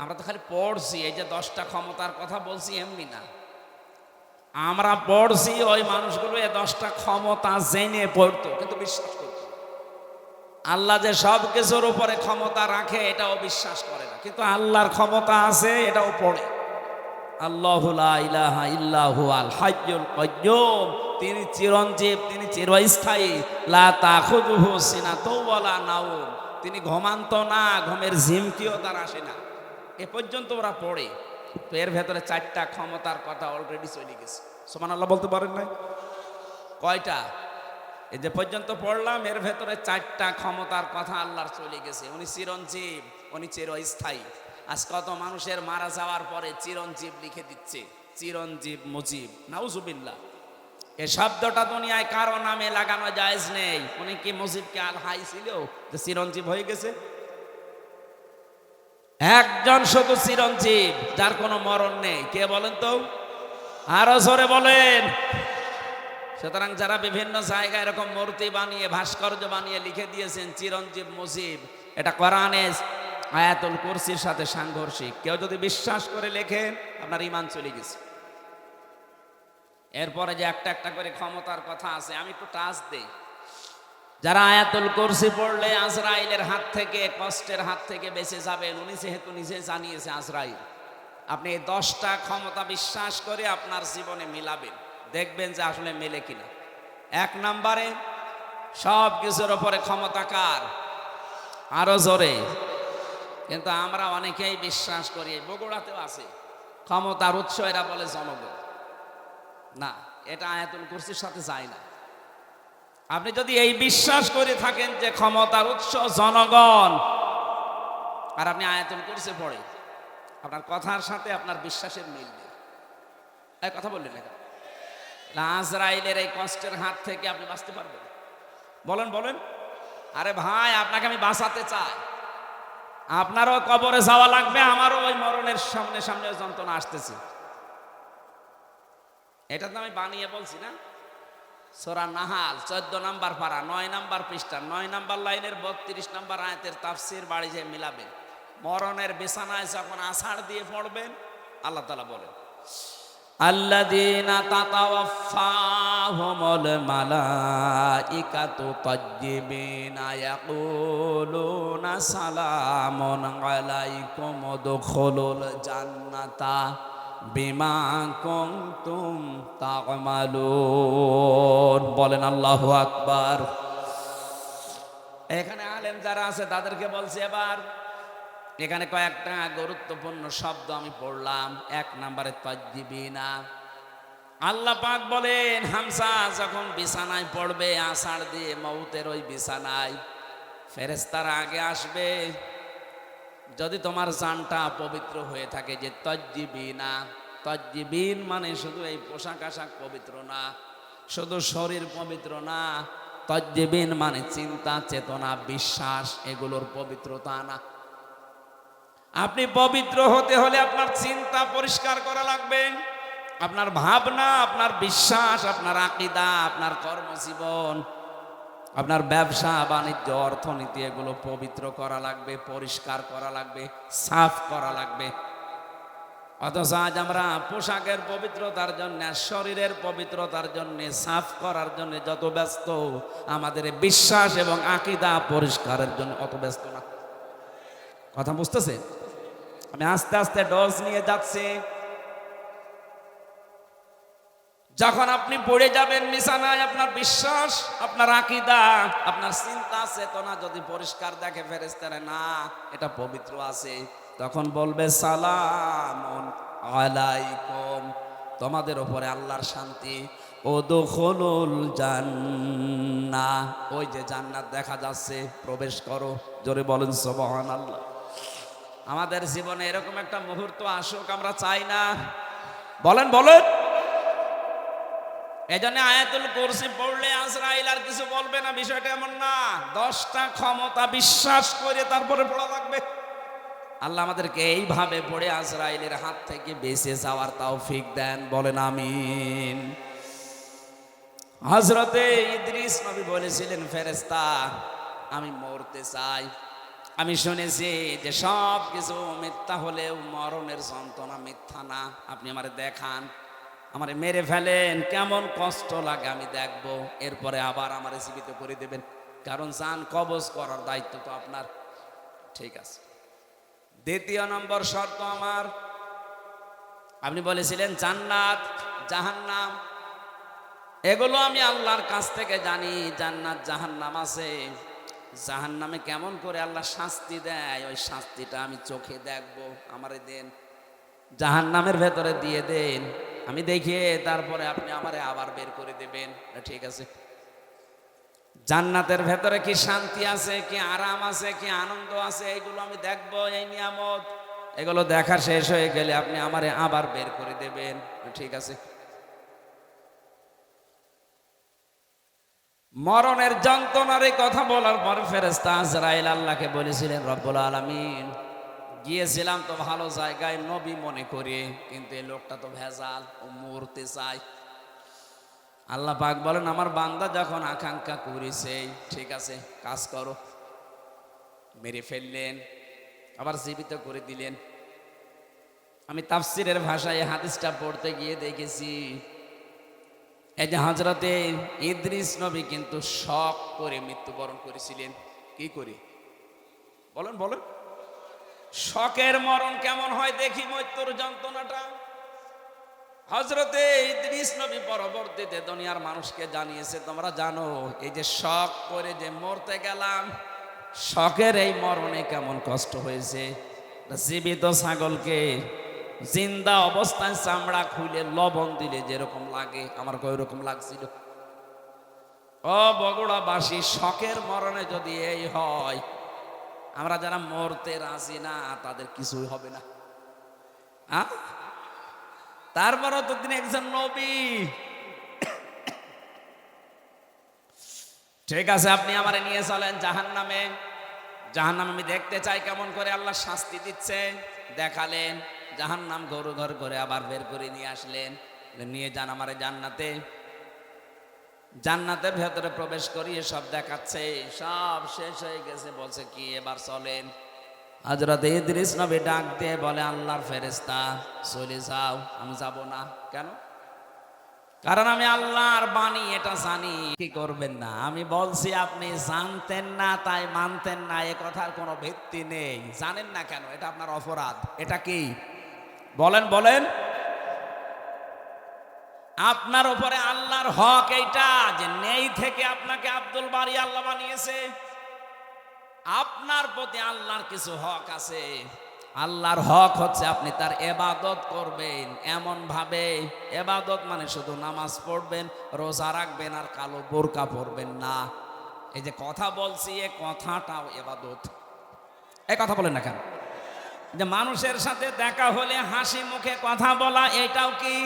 আমরা তো খালি পড়ছি, এই যে 10টা ক্ষমতার কথা বলছি এমনি না, আমরা পড়ছি ওই মানুষগুলো এই 10টা ক্ষমতা জেনে পড়তো কিন্তু বিশ্বাস করতো। আল্লাহ যে সব কিছুর উপরে ক্ষমতা রাখে এটাও বিশ্বাস করে না, কিন্তু আল্লাহর ক্ষমতা আছে এটাও পড়ে। আল্লাহু লা ইলাহা ইল্লাহু আল হাইয়ুল কাইয়্যুম, তিনি চিরঞ্জীব, তিনি চিরস্থায়ী। লা তাখুযুহু সিনাতুন ওয়ালা নাওম, তিনি ঘুমান্ত না, ঘুমের ঝিমকিও তার আসে না। এ পর্যন্ত ওরা পড়ে। তো এর ভেতরে 4টা ক্ষমতার কথা অলরেডি চলে গেছে। সুবহানাল্লাহ বলতে পারেন নাই? কয়টা? এই যে পর্যন্ত পড়লাম এর ভেতরে 4টা ক্ষমতার কথা আল্লাহর চলে গেছে। উনি চিরঞ্জীব, উনি চিরস্থায়ী। আজ কত মানুষের মারা যাওয়ার পরে চিরঞ্জীব লিখে দিচ্ছে, চিরঞ্জীব মুজিব, নাউজুবিল্লাহ। এই শব্দটা দুনিয়ায় কারো নামে লাগানো জায়েজ নেই। উনি কি মুজিবকে আল হাই ছিল যে চিরঞ্জীব হয়ে গেছে? একজন শুধু চিরঞ্জীব, যার কোনো মরণ নেই। কে বলেন তো? আরো জোরে বলেন। সুতরাং যারা বিভিন্ন জায়গায় এরকম মূর্তি বানিয়ে, ভাস্কর্য বানিয়ে লিখে দিয়েছেন চিরঞ্জীব মুজিব, এটা কোরআনে আয়াতুল কুরসির সাথে সাংঘর্ষিক। কেউ যদি বিশ্বাস করে লেখেন আপনার ঈমান চলে গেছে। এরপরে যে একটা একটা করে ক্ষমতার কথা আছে, আমি একটু টাচ দেই। যারা আয়াতুল কুরসি পড়লে আজরাইলের হাত থেকে, কষ্টের হাত থেকে বেঁচে যাবেন, উনি যেহেতু নিজে জানিয়েছে আজরাইল, আপনি এই 10টা ক্ষমতা বিশ্বাস করে আপনার জীবনে মিলাবেন, দেখবেন যে আসলে মেলে কিনা। 1 নম্বরে সব কিছুর উপরে ক্ষমতা কার? আরো জোরে। কিন্তু আমরা অনেকেই বিশ্বাস করি, বগুড়াতেও আছে, ক্ষমতার উৎস এরা বলে জনগণ। না, এটা আয়াতুল কুরসির সাথে যায় না। আপনি যদি এই বিশ্বাস করে থাকেন যে ক্ষমতার উৎস জনগণ, আর আপনি আয়াতুল কুরসি পড়ে, আপনার কথার সাথে আপনার বিশ্বাসের মিল নেই। এই কথা বললেন না কেন? আজরাইলের এই কষ্টের হাত থেকে আপনি বাঁচতে পারবেন? বলেন বলেন। আরে ভাই, আপনাকে আমি বাঁচাতে চাই। আপনারও কবরে যাওয়া লাগবে, আমারও ওই মরণের সামনে সামনে যন্ত্রণা আসতেছে। এটা তো আমি বানিয়ে বলছি না। সূরা নাহাল 14 নম্বর পারা 9 নম্বর পৃষ্ঠা 9 নম্বর লাইনের 32 নম্বর আয়াতের তাফসীর বাড়ি যে মিলাবেন। মরণের বিছানায় যখন আছাড় দিয়ে পড়বেন, আল্লাহ তাআলা বলেন, আল্লাযীনা তাতাওয়াফফাহুমুল মালাইকাতু তাজ্জিবিনা ইয়াকুলুনা সালামুন আলাইকুম উদখুলুল জান্নাতা বিমা কুনতুম তা'মালুন। বলেন আল্লাহু আকবার। এখানে আলেম যারা আছে তাদেরকে বলছি, এবার এখানে কয়েকটা গুরুত্বপূর্ণ শব্দ আমি পড়লাম। এক নম্বরে তাজ্জিবিনা। আল্লাহ পাক বলেন হামজা যখন বিছানায় পড়বে আষাঢ় দিয়ে মউতের ওই বিছানায়, ফেরেশতারা আগে আসবে। যদি তোমার জানটা পবিত্র হয়ে থাকে, যে তাজ্জিবিনা, তাজ্জিবিন মানে শুধু এই পোশাক আশাক পবিত্র না, শুধু শরীর পবিত্র না, তাজ্জিবিন মানে চিন্তা চেতনা বিশ্বাস এগুলোর পবিত্রতা না। আপনি পবিত্র হতে হলে আপনার চিন্তা পরিষ্কার করা লাগবে, আপনার ভাবনা, আপনার বিশ্বাস, আপনার আকীদা, আপনার কর্মজীবন, আপনার ব্যবসা বাণিজ্য অর্থনীতি এগুলো পবিত্র করা লাগবে, পরিষ্কার করা লাগবে, সাফ করা লাগবে। অথচ আজ আমরা পোশাকের পবিত্রতার জন্য, শরীরের পবিত্রতার জন্য, সাফ করার জন্য যত ব্যস্ত, আমাদের বিশ্বাস এবং আকীদা পরিষ্কারের জন্য অত ব্যস্ত না। কথা বুঝতেছে? আমি আস্তে আস্তে ডোজ নিয়ে যাচ্ছি। যখন আপনি পড়ে যাবেন বিছানায়, আপনার বিশ্বাস, আপনার আকীদা, আপনার চিন্তা চেতনা যদি পরিষ্কার দেখে ফেরেশতারা না এটা পবিত্র আছে, তখন বলবে সালামুন আলাইকুম, তোমাদের উপরে আল্লাহর শান্তি। উদখুলুল জান্নাহ, ওই যে জান্নাত দেখা যাচ্ছে, প্রবেশ করো। জোরে বলেন সুবহানাল্লাহ। আমাদের জীবনে এরকম একটা মুহূর্ত আসুক, আমরা চাই না? বলেন বলেন। এজন্য আয়াতুল কুরসি পড়লে আজরাইল আর কিছু বলবে না, বিষয়টা এমন না। 10টা ক্ষমতা বিশ্বাস করে তারপরে পড়া লাগবে। আল্লাহ আমাদেরকে এইভাবে পড়ে আজরাইলের হাত থেকে বেঁচে যাওয়ার তৌফিক দেন, বলেন আমিন। হযরতে ইদ্রিস নবী বলেছিলেন, ফেরেশতা আমি মরতে চাই। আমি শুনেছি যে সব কিছু মিথ্যা হলেও মরণের যন্ত্রণা মিথ্যা না। আপনি আমারে দেখান, আমারে মেরে ফেলেন, কেমন কষ্ট লাগে আমি দেখব, এরপরে আবার আমারে জীবিত করে দেবেন, কারণ জান কবজ করার দায়িত্ব তো আপনার। ঠিক আছে। দ্বিতীয় নম্বর শর্ত আমার, আপনি বলেছিলেন জান্নাত জাহান্নাম এগুলো আমি আল্লাহর কাছ থেকে জানি। জান্নাত জাহান্নাম আছে, জাহান্নামে কেমন করে আল্লাহ শাস্তি দেয় ওই শাস্তিটা আমি চোখে দেখব, আমারে দেন। জাহান্নামের ভেতরে দিয়ে দেন, আমি দেখিয়ে তারপরে আপনি আমারে আবার বের করে দেবেন। ঠিক আছে। জান্নাতের ভেতরে কি শান্তি আছে, কি আরাম আছে, কি আনন্দ আছে, এগুলো আমি দেখব। এই নিয়ামত এগুলো দেখা শেষ হয়ে গেলে আপনি আমারে আবার বের করে দেবেন। ঠিক আছে। মরণের যন্ত্রণার এই কথা বলার পর ফেরেশতা আজরাইল আল্লাহকে বলেছিলেন, রব্বুল আলামিন গিয়েছিলাম তো ভালো জায়গায় নবী মনে করে, কিন্তু এই লোকটা তো ভেজাল, ও মরতে চায়। আল্লাহ পাক বলেন, আমার বান্দা যখন আকাঙ্ক্ষা করেছে, ঠিক আছে কাজ করো। মেরে ফেললেন, আবার জীবিত করে দিলেন। আমি তাফসীরের ভাষায় হাদিসটা পড়তে গিয়ে দেখেছি, এই যে হযরতে ইদ্রিস নবী কিন্তু শক করে মৃত্যুবরণ করেছিলেন। কি করে বলেন বলেন? শকের মরণ কেমন হয় দেখি, মৃত্যুর যন্ত্রণাটা। হযরতে ইদ্রিস নবী পরবর্তীতে দুনিয়ার মানুষকে জানিয়েছে, তোমরা জানো এই যে শক করে যে মরতে গেলাম, শকের এই মরণে কেমন কষ্ট হয়েছে। জীবিত ছাগলকে জিন্দা অবস্থায় চামড়া খুলে লবণ দিলে যেরকম লাগে, আমার ওইরকম লাগছিল। ও বগুড়াবাসী, শকের মরণে যদি এই হয়, আমরা যারা মরতে রাজি না তাদের কিছুই হবে না। তারপরও তো তিনি একজন নবী। ঠিক আছে, আপনি আমারে নিয়ে চলেন জাহান্নামে। জাহান্নাম আমি দেখতে চাই কেমন করে আল্লাহ শাস্তি দিচ্ছে। দেখালেন জাহান্নাম ঘর ঘর করে আবার বের করে নিয়ে আসলেন, নিয়ে যান আমারে জান্নাতে। জান্নাতের ভেতরে প্রবেশ করিয়ে সব দেখাচ্ছে, সব শেষ হয়ে গেছে। বলছে কি এবার চলেন। হযরত ইদ্রিস নবী ডাক দিয়ে বলে, আল্লাহর ফেরেশতা চলে যাও। আমি যাব না। কেন? কারণ আমি আল্লাহর বাণী এটা জানি। কি করবেন না, আমি বলছি আপনি জানতেন না তাই মানতেন না, এ কথার কোনো ভিত্তি নেই। জানেন না কেন, এটা আপনার অপরাধ। এটা কি বলেন বলেন? আপনার উপরে আল্লাহর হক এইটা যে নেই থেকে আপনাকে আব্দুল বারী আল্লাহ বানিয়েছে। আপনার প্রতি আল্লাহর কিছু হক আছে। আল্লাহর হক হচ্ছে আপনি তার ইবাদত করবেন এমন ভাবে। ইবাদত মানে শুধু নামাজ পড়বেন, রোজা রাখবেন আর কালো বোরকা পরবেন না। এই যে কথা বলছি, এই কথাটাও ইবাদত। এই কথা বলেন না কেন? যে মানুষের সাথে দেখা হলে হাসি মুখে কথা বলা, এটাও কি?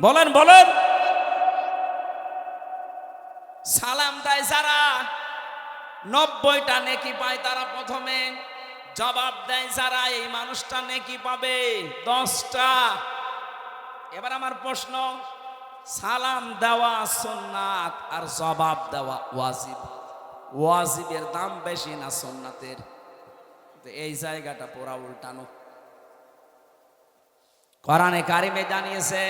বলেন বলেন। সালাম দেয় যারা, 90টা নেকি পায় তারা প্রথমে। জবাব দেয় যারা, এই মানুষটা নেকি পাবে 10টা। এবার আমার প্রশ্ন, সালাম দেওয়া সুন্নাত আর জবাব দেওয়া ওয়াজিব, ওয়াজিবের দাম বেশি না সুন্নাতের? এই জায়গাটা পুরা উল্টানো। কোরআনে কারিমে জানিয়েছে,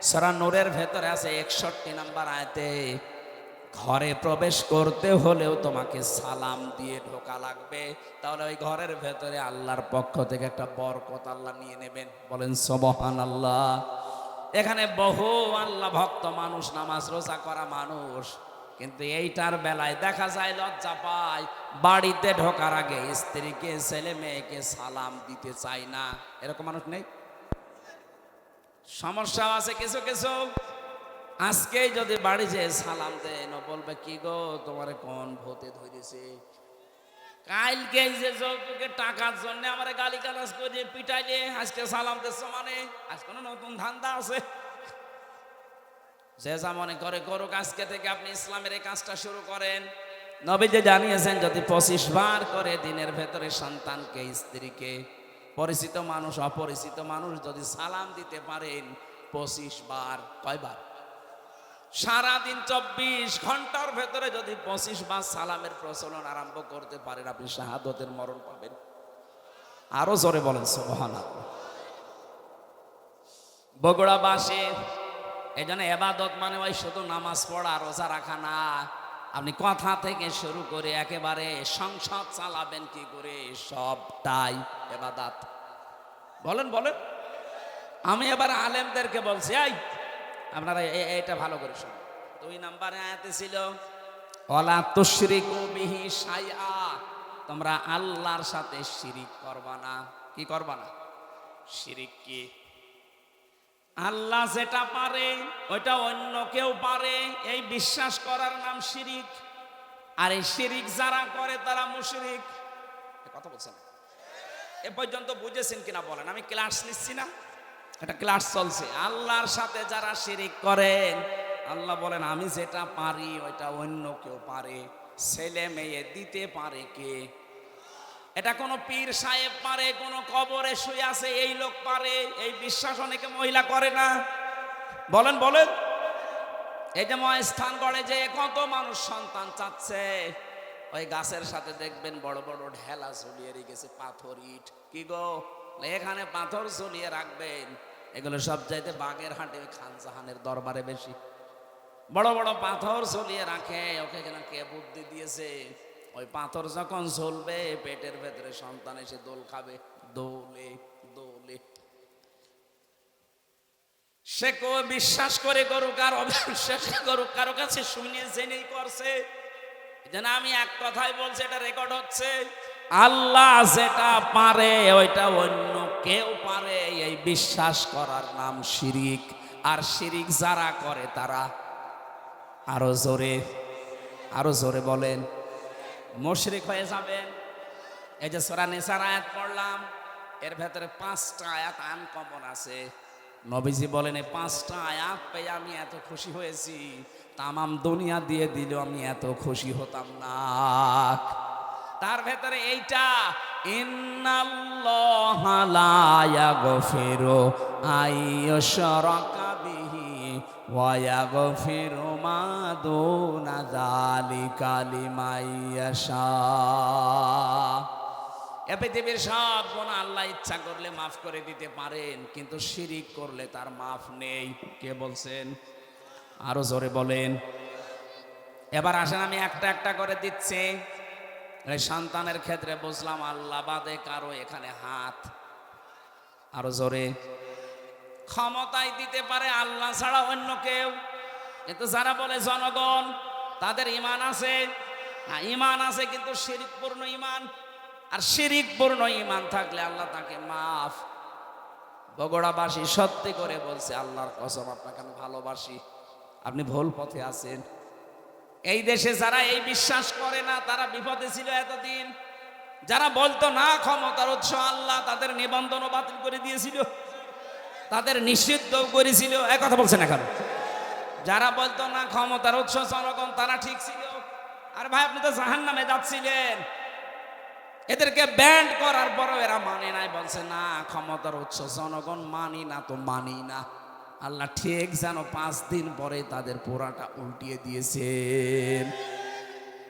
সূরা নূরের ভেতরে আছে 61 নম্বর আয়াতে, ঘরে প্রবেশ করতে হলেও তোমাকে সালাম দিয়ে ঢোকা লাগবে। তাহলে ওই ঘরের ভেতরে আল্লাহর পক্ষ থেকে একটা বরকত আল্লাহ নিয়ে নেবেন। বলেন সুবহানাল্লাহ। এখানে বহু আল্লাহ ভক্ত মানুষ, নামাজ রোজা করা মানুষ, কিন্তু এইটার বেলায় দেখা যায় লজ্জা পায়, বাড়িতে ঢোকার আগে স্ত্রীকে ছেলে মেয়েকে সালাম দিতে চায় না। এরকম মানুষ নেই? সমস্যা আছে কিছু কিছু। আজকেই যদি বাড়ি যেয়ে সালাম দেন, বলবে কি গো তোমারে কোন ভূতে ধরেছে? কালকে যে যৌতুকের টাকার জন্য আমার গালি গালাজ করে পিটাইলে আজকে সালাম দিচ্ছ, মানে আজ কোনো নতুন ধান্দা আছে? যে যা মনে করে করুক, আজকে থেকে আপনি ইসলামের এই কাজটা শুরু করেন। নবীজি জানিয়েছেন, যদি 25 বার করে দিনের ভেতরে সন্তানকে, স্ত্রীকে, পরিচিত মানুষ অপরিচিত মানুষ যদি সালাম দিতে পারেন 25 বার, কয়বার? সারাদিন 24 ঘন্টার ভেতরে যদি 25 বার সালামের প্রচলন আরম্ভ করতে পারেন, আপনি শাহাদতের মরণ পাবেন। আরো জোরে বলেন সুবহানাল্লাহ। বগুড়াবাসী, এই জন্য এবাদত মানে ওই শুধু নামাজ পড়া রোজা রাখা না। আপনি কথা থেকে শুরু করে একেবারে সংসার চালাবেন কি করে, সবটাই এবাদত। বলেন বলেন। আমি এবার আলেমদেরকে বলছি, এই আপনারা এটা ভালো করে শুনুন। 2 নম্বরে আয়াতে ছিল, ওয়ালা তুশরিকু বিহি শাইআ, তোমরা আল্লাহর সাথে শিরিক করবা না। কি করবা না? শিরিক কি? আল্লাহ যেটা পারে ওইটা অন্য কেউ পারে, এই বিশ্বাস করার নাম শিরিক। আর এই শিরিক যারা করে তারা মুশরিক। কথা বলছেন এ পর্যন্ত বুঝেছেন কিনা বলেন? আমি ক্লাস নিচ্ছি না, এটা ক্লাস চলছে। আল্লাহর সাথে যারা শিরিক করেন, আল্লাহ বলেন আমি যেটা পারি ওইটা অন্য কেউ পারে। ছেলে মেয়ে দিতে পারে কে? এটা কোনো পীর সাহেব পারে, কোনো কবরে শুয়ে আছে এই লোক পারে। এই বিশ্বাস অনেকে মহিলা করে না। বলেন বলেন। এই যে মহাস্থান গড়ে যে কত মানুষ সন্তান চাচ্ছে, ওই গাছের সাথে দেখবেন বড় বড় ঢেলা ঝুলিয়ে রেখেছে, পাথর ইট। কি গো, এখানে পাথর ঝুলিয়ে রাখবেন। এগুলো সব চাইতে বাগেরহাটে খান জাহানের দরবারে বেশি বড় বড় পাথর ঝুলিয়ে রাখে। ওকে কেন কে বুদ্ধি দিয়েছে? ওই পাথর যখন ঝুলবে, পেটের ভেতরে সন্তান এসে দোল খাবে, দোলে দোলে। সে কেউ বিশ্বাস করে করুক আর অবিশ্বাস করুক, কারো কাছে শুনে জেনেই করছে। যেন আমি এক কথাই বলছি, এটা রেকর্ড হচ্ছে। আল্লাহ যেটা পারে ওইটা অন্য কেউ পারে, এই বিশ্বাস করার নাম শিরিক। আর শিরিক যারা করে তারা, আরো জোরে, আরো জোরে বলেন, মুশরিক হয়ে যাবেন। এই যে সূরা নিসার আয়াত পড়লাম, এর ভেতরে 5টা আয়াত আনকমন আছে। নবীজি বলেন, এই 5টা আয়াত পেয়ে আমি এত খুশি হয়েছি, তামাম দুনিয়া দিয়ে দিলেও আমি এত খুশি হতাম না। তার ভেতরে এইটা, ইন্নাল্লাহা লা ইয়াগফিরু আইয়ুশরাকা বিহি ওয়া ইয়াগফিরু মা দুনা যালিকা লিমান ইয়াশা। এ পৃথিবীর সব গুনাহ আল্লাহ ইচ্ছা করলে মাফ করে দিতে পারেন, কিন্তু শিরিক করলে তার মাফ নেই। কে বলছেন? আরো জোরে বলেন। এবার আসেন, আমি একটা একটা করে দিচ্ছি। এই সন্তানের ক্ষেত্রে বুঝলাম আল্লাহ বাদে কারো এখানে হাত। আরো জোরে। ক্ষমতায় দিতে পারে আল্লাহ ছাড়া অন্য কেউ, কিন্তু যারা বলে জনগণ তাদের ঈমান আছে, ইমান আছে কিন্তু শিরকপূর্ণ ইমান, আর শিরকপূর্ণ ইমান থাকলে আল্লাহ তাকে মাফ। বগুড়াবাসী সত্যি করে বলছে, আল্লাহর কসম আপনাকে আমি ভালোবাসি, আপনি ভুল পথে আছেন। এই দেশে যারা এই বিশ্বাস করে না তারা বিপদে ছিল এতদিন। যারা বলতো না ক্ষমতার উৎস আল্লাহ, তাদের নিবন্ধনও বাতিল করে দিয়েছিল, তাদের নিষিদ্ধ করেছিল। এক কথা বলছেন এখন। যারা বলতো না ক্ষমতার উৎস জনগণ, তারা ঠিক ছিল। আর ভাই আপনি তো জাহান্নামে যাচ্ছিলেন, এদেরকে ব্যান্ড করার পরও এরা মানে নাই, বলছে না ক্ষমতার উৎস জনগণ, মানি না তো মানি না। আল্লাহ ঠিক যেন 5 দিন পরে তাদের পোড়াটা উল্টিয়ে দিয়েছেন।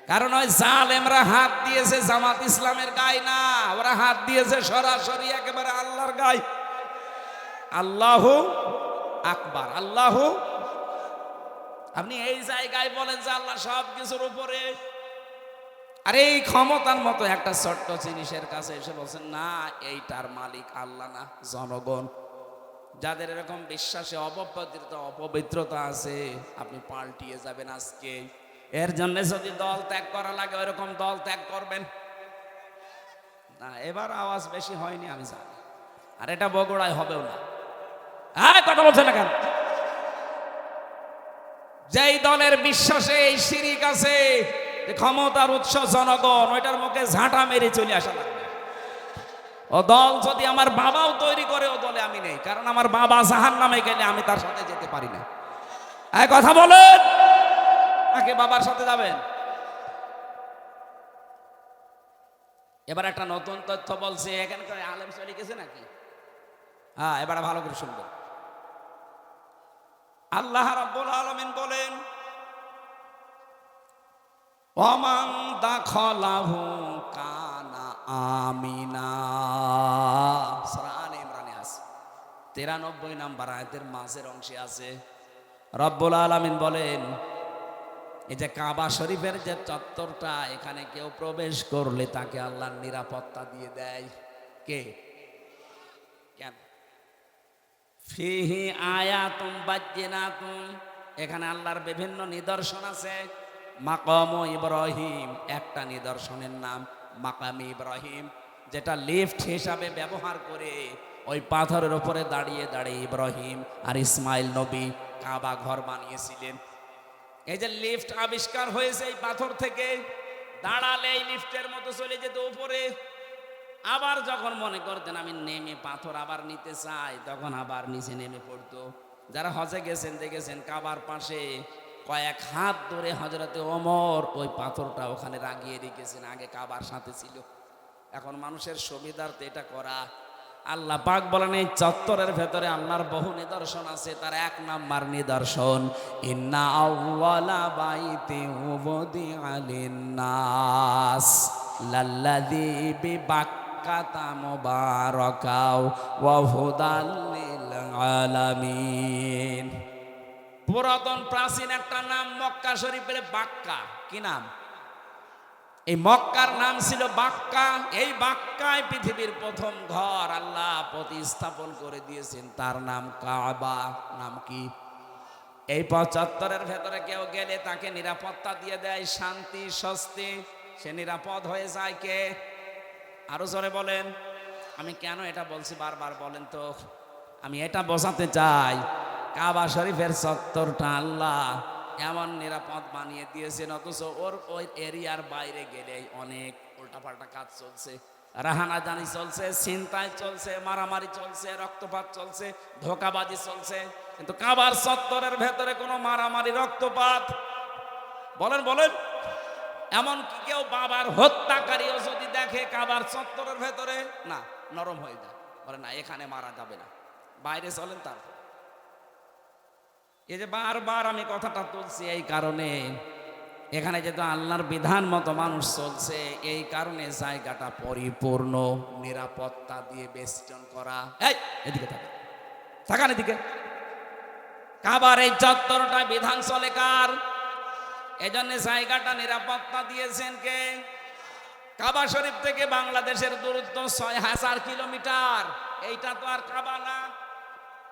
কারণ ওই জালেমরা হাত দিয়েছে জামাত ইসলামের গায়ে না, ওরা হাত দিয়েছে সরাসরি একেবারে আল্লাহর গায়ে। আল্লাহু আকবার, আল্লাহু। আপনি এই জায়গায় বলেন যে আল্লাহ সব কিছুর উপরে, আর এই ক্ষমতার মতো একটা ছোট্ট জিনিসের কাছে এসে বলছেন না এইটার মালিক আল্লাহ না জনগণ। যাদের এরকম বিশ্বাসে অপবিত্রতা আছে, আপনি পাল্টিয়ে যাবেন আজকে। এর জন্য যদি দল ত্যাগ করা লাগে ওইরকম দল ত্যাগ করবেন না। এবার আওয়াজ বেশি হয়নি আমি জানি, আর এটা বগুড়ায় হবেও না। হ্যাঁ কথা বলছেন না কেন? যেই দলের বিশ্বাসে এই শিরিক আছে, ক্ষমতার উৎস জনগণ, ওইটার মুখে ঝাঁটা মেরে চলে আসা লাগবে। ও দল যদি আমার বাবাও তৈরি করে, ও দলে আমি নেই, কারণ আমার বাবা জাহান্নামে গেলে আমি তার সাথে যেতে পারি না। এই কথা বলেন, নাকি বাবার সাথে যাবেন? এবার একটা নতুন তথ্য বলছে, এখানকার আলেম চলে গেছে নাকি? হ্যাঁ, এবার ভালো করে শুনবেন। আল্লাহ রাব্বুল আলামিন বলেন, ওমান দাখালাহু কানা আমিনা। সূরা আলে ইমরানে আছে, 93 নম্বর আয়াতের মাঝের অংশে আছে। রব্বুল আলামিন বলেন, এই যে কাবা শরীফের যে চত্বরটা, এখানে কেউ প্রবেশ করলে তাকে আল্লাহর নিরাপত্তা দিয়ে দেয়। কে? কেন? ফিহি আয়াতুম বাজ্জিনাতুম, এখানে আল্লাহর বিভিন্ন নিদর্শন আছে। মাকাম ইব্রাহিম, একটা নিদর্শনের নাম মাকাম ইব্রাহিম, যেটা লিফট হিসাবে ব্যবহার করে ওই পাথরের উপরে দাঁড়িয়ে দাঁড়িয়ে ইব্রাহিম আর ইসমাইল নবী কাবা ঘর বানিয়েছিলেন। এই যে লিফট আবিষ্কার হয়েছে এই পাথর থেকে, দাঁড়ালে এই লিফটের মতো চলে যেত উপরে। আবার যখন মনে করতেন আমি নেমে পাথর আবার নিতে চাই, তখন আবার নিচে নেমে পড়তো। যারা হজে গেছেন দেখেছেন, কাবার পাশে কয়েক হাত ধরে হযরতে ওমর ওই পাথরটা ওখানে রাগিয়ে রেখেছেন, আগে কাবার সাথে ছিল। এখন মানুষের সুবিধার্থে এটা করা। আল্লাহ পাক বলেন এই চত্বরের ভেতরে আল্লাহর বহু নিদর্শন আছে। তার 1 নাম্বার নিদর্শন, ইন্না আউওয়ালা বাইতি উবদিআ লিন-নাস লাল্লাযী বিবাক্কাতা মুবারাকাও ওয়া হুদাল লিল আলামিন। পুরাতন প্রাচীন একটা নাম মক্কা শরীফের বাক্কা। কি নাম? এই মক্কার নাম ছিল বাক্কা। এই বাক্কায় পৃথিবীর প্রথম ঘর আল্লাহ প্রতিস্থাপন করে দিয়েছেন, তার নাম কাবা। নাম কি? এই 75-এর ভেতরে কেউ গেলে তাকে নিরাপত্তা দিয়ে দেয়, শান্তি স্বস্তি, সে নিরাপদ হয়ে যায়। কে? আরো জোরে বলেন। আমি কেন এটা বলছি বারবার বলেন তো? আমি এটা বোঝাতে চাই, কাবা শরীফের চত্বরটা আল্লাহ এমন নিরাপদ বানিয়ে দিয়েছেন, অথচ ওই এরিয়ার বাইরে গেলে অনেক উল্টাপাল্টা কাজ চলছে, রাহানাজানি চলছে, ছিনতাই চলছে, মারামারি চলছে, রক্তপাত চলছে, ধোঁকাবাজি চলছে। কিন্তু কাবার চত্বরের ভেতরে কোনো মারামারি রক্তপাত, বলেন বলেন, এমনকি কেউ বাবার হত্যাকারীও যদি দেখে কাবার চত্বরের ভেতরে, না নরম হয়ে যায়, বলে না এখানে মারা যাবে না, বাইরে চলেন। তারপর এই যে বারবার আমি কথাটা তুলছি এই কারণে, এখানে যেহেতু আল্লাহর বিধান মতো মানুষ চলছে, এই কারণে জায়গাটা পরিপূর্ণ নিরাপত্তা দিয়ে বেষ্টন করা। এই এদিকে থাকান, এদিকে। কাবার এই চত্বরটা বিধান চলে কার? এজন্য জায়গাটা নিরাপত্তা দিয়েছেন কে? কাবা শরীফ থেকে বাংলাদেশের দূরত্ব 6000 কিলোমিটার। এইটা তো আর কাবা না,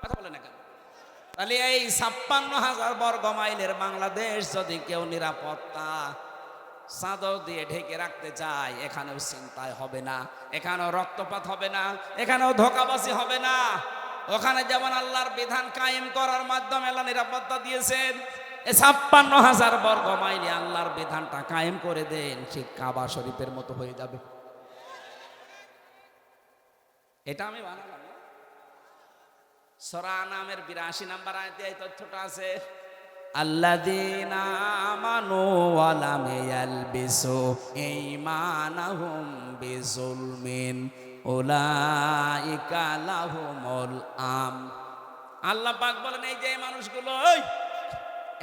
কথা বলে না কেন? তাহলে এই 56,000 বর্গ মাইলের বাংলাদেশ যদি কেউ নিরাপত্তা চাদর দিয়ে ঢেকে রাখতে চায়, এখানেও চিন্তায় হবে না, এখানেও রক্তপাত হবে না, এখানেও ধোঁকাবাজি হবে না। ওখানে যেমন আল্লাহর বিধান কায়েম করার মাধ্যমে আল্লাহ নিরাপত্তা দিয়েছেন, 56,000 বর্গ মাইলে আল্লাহর বিধানটা কায়েম করে দেন, ঠিক কাবা শরীফের মতো হয়ে যাবে। এটা আমি বানালাম না, সূরা আনামের 82 নম্বর আয়াতে এই তথ্যটা আছে। আল্লাযীনা আমানু ওয়া লাম ইয়ালবিসু ঈমানাহুম বিযুলমিন উলাইকা লাহুমুল আম। আল্লাহ পাক বলেন, এই যে মানুষগুলো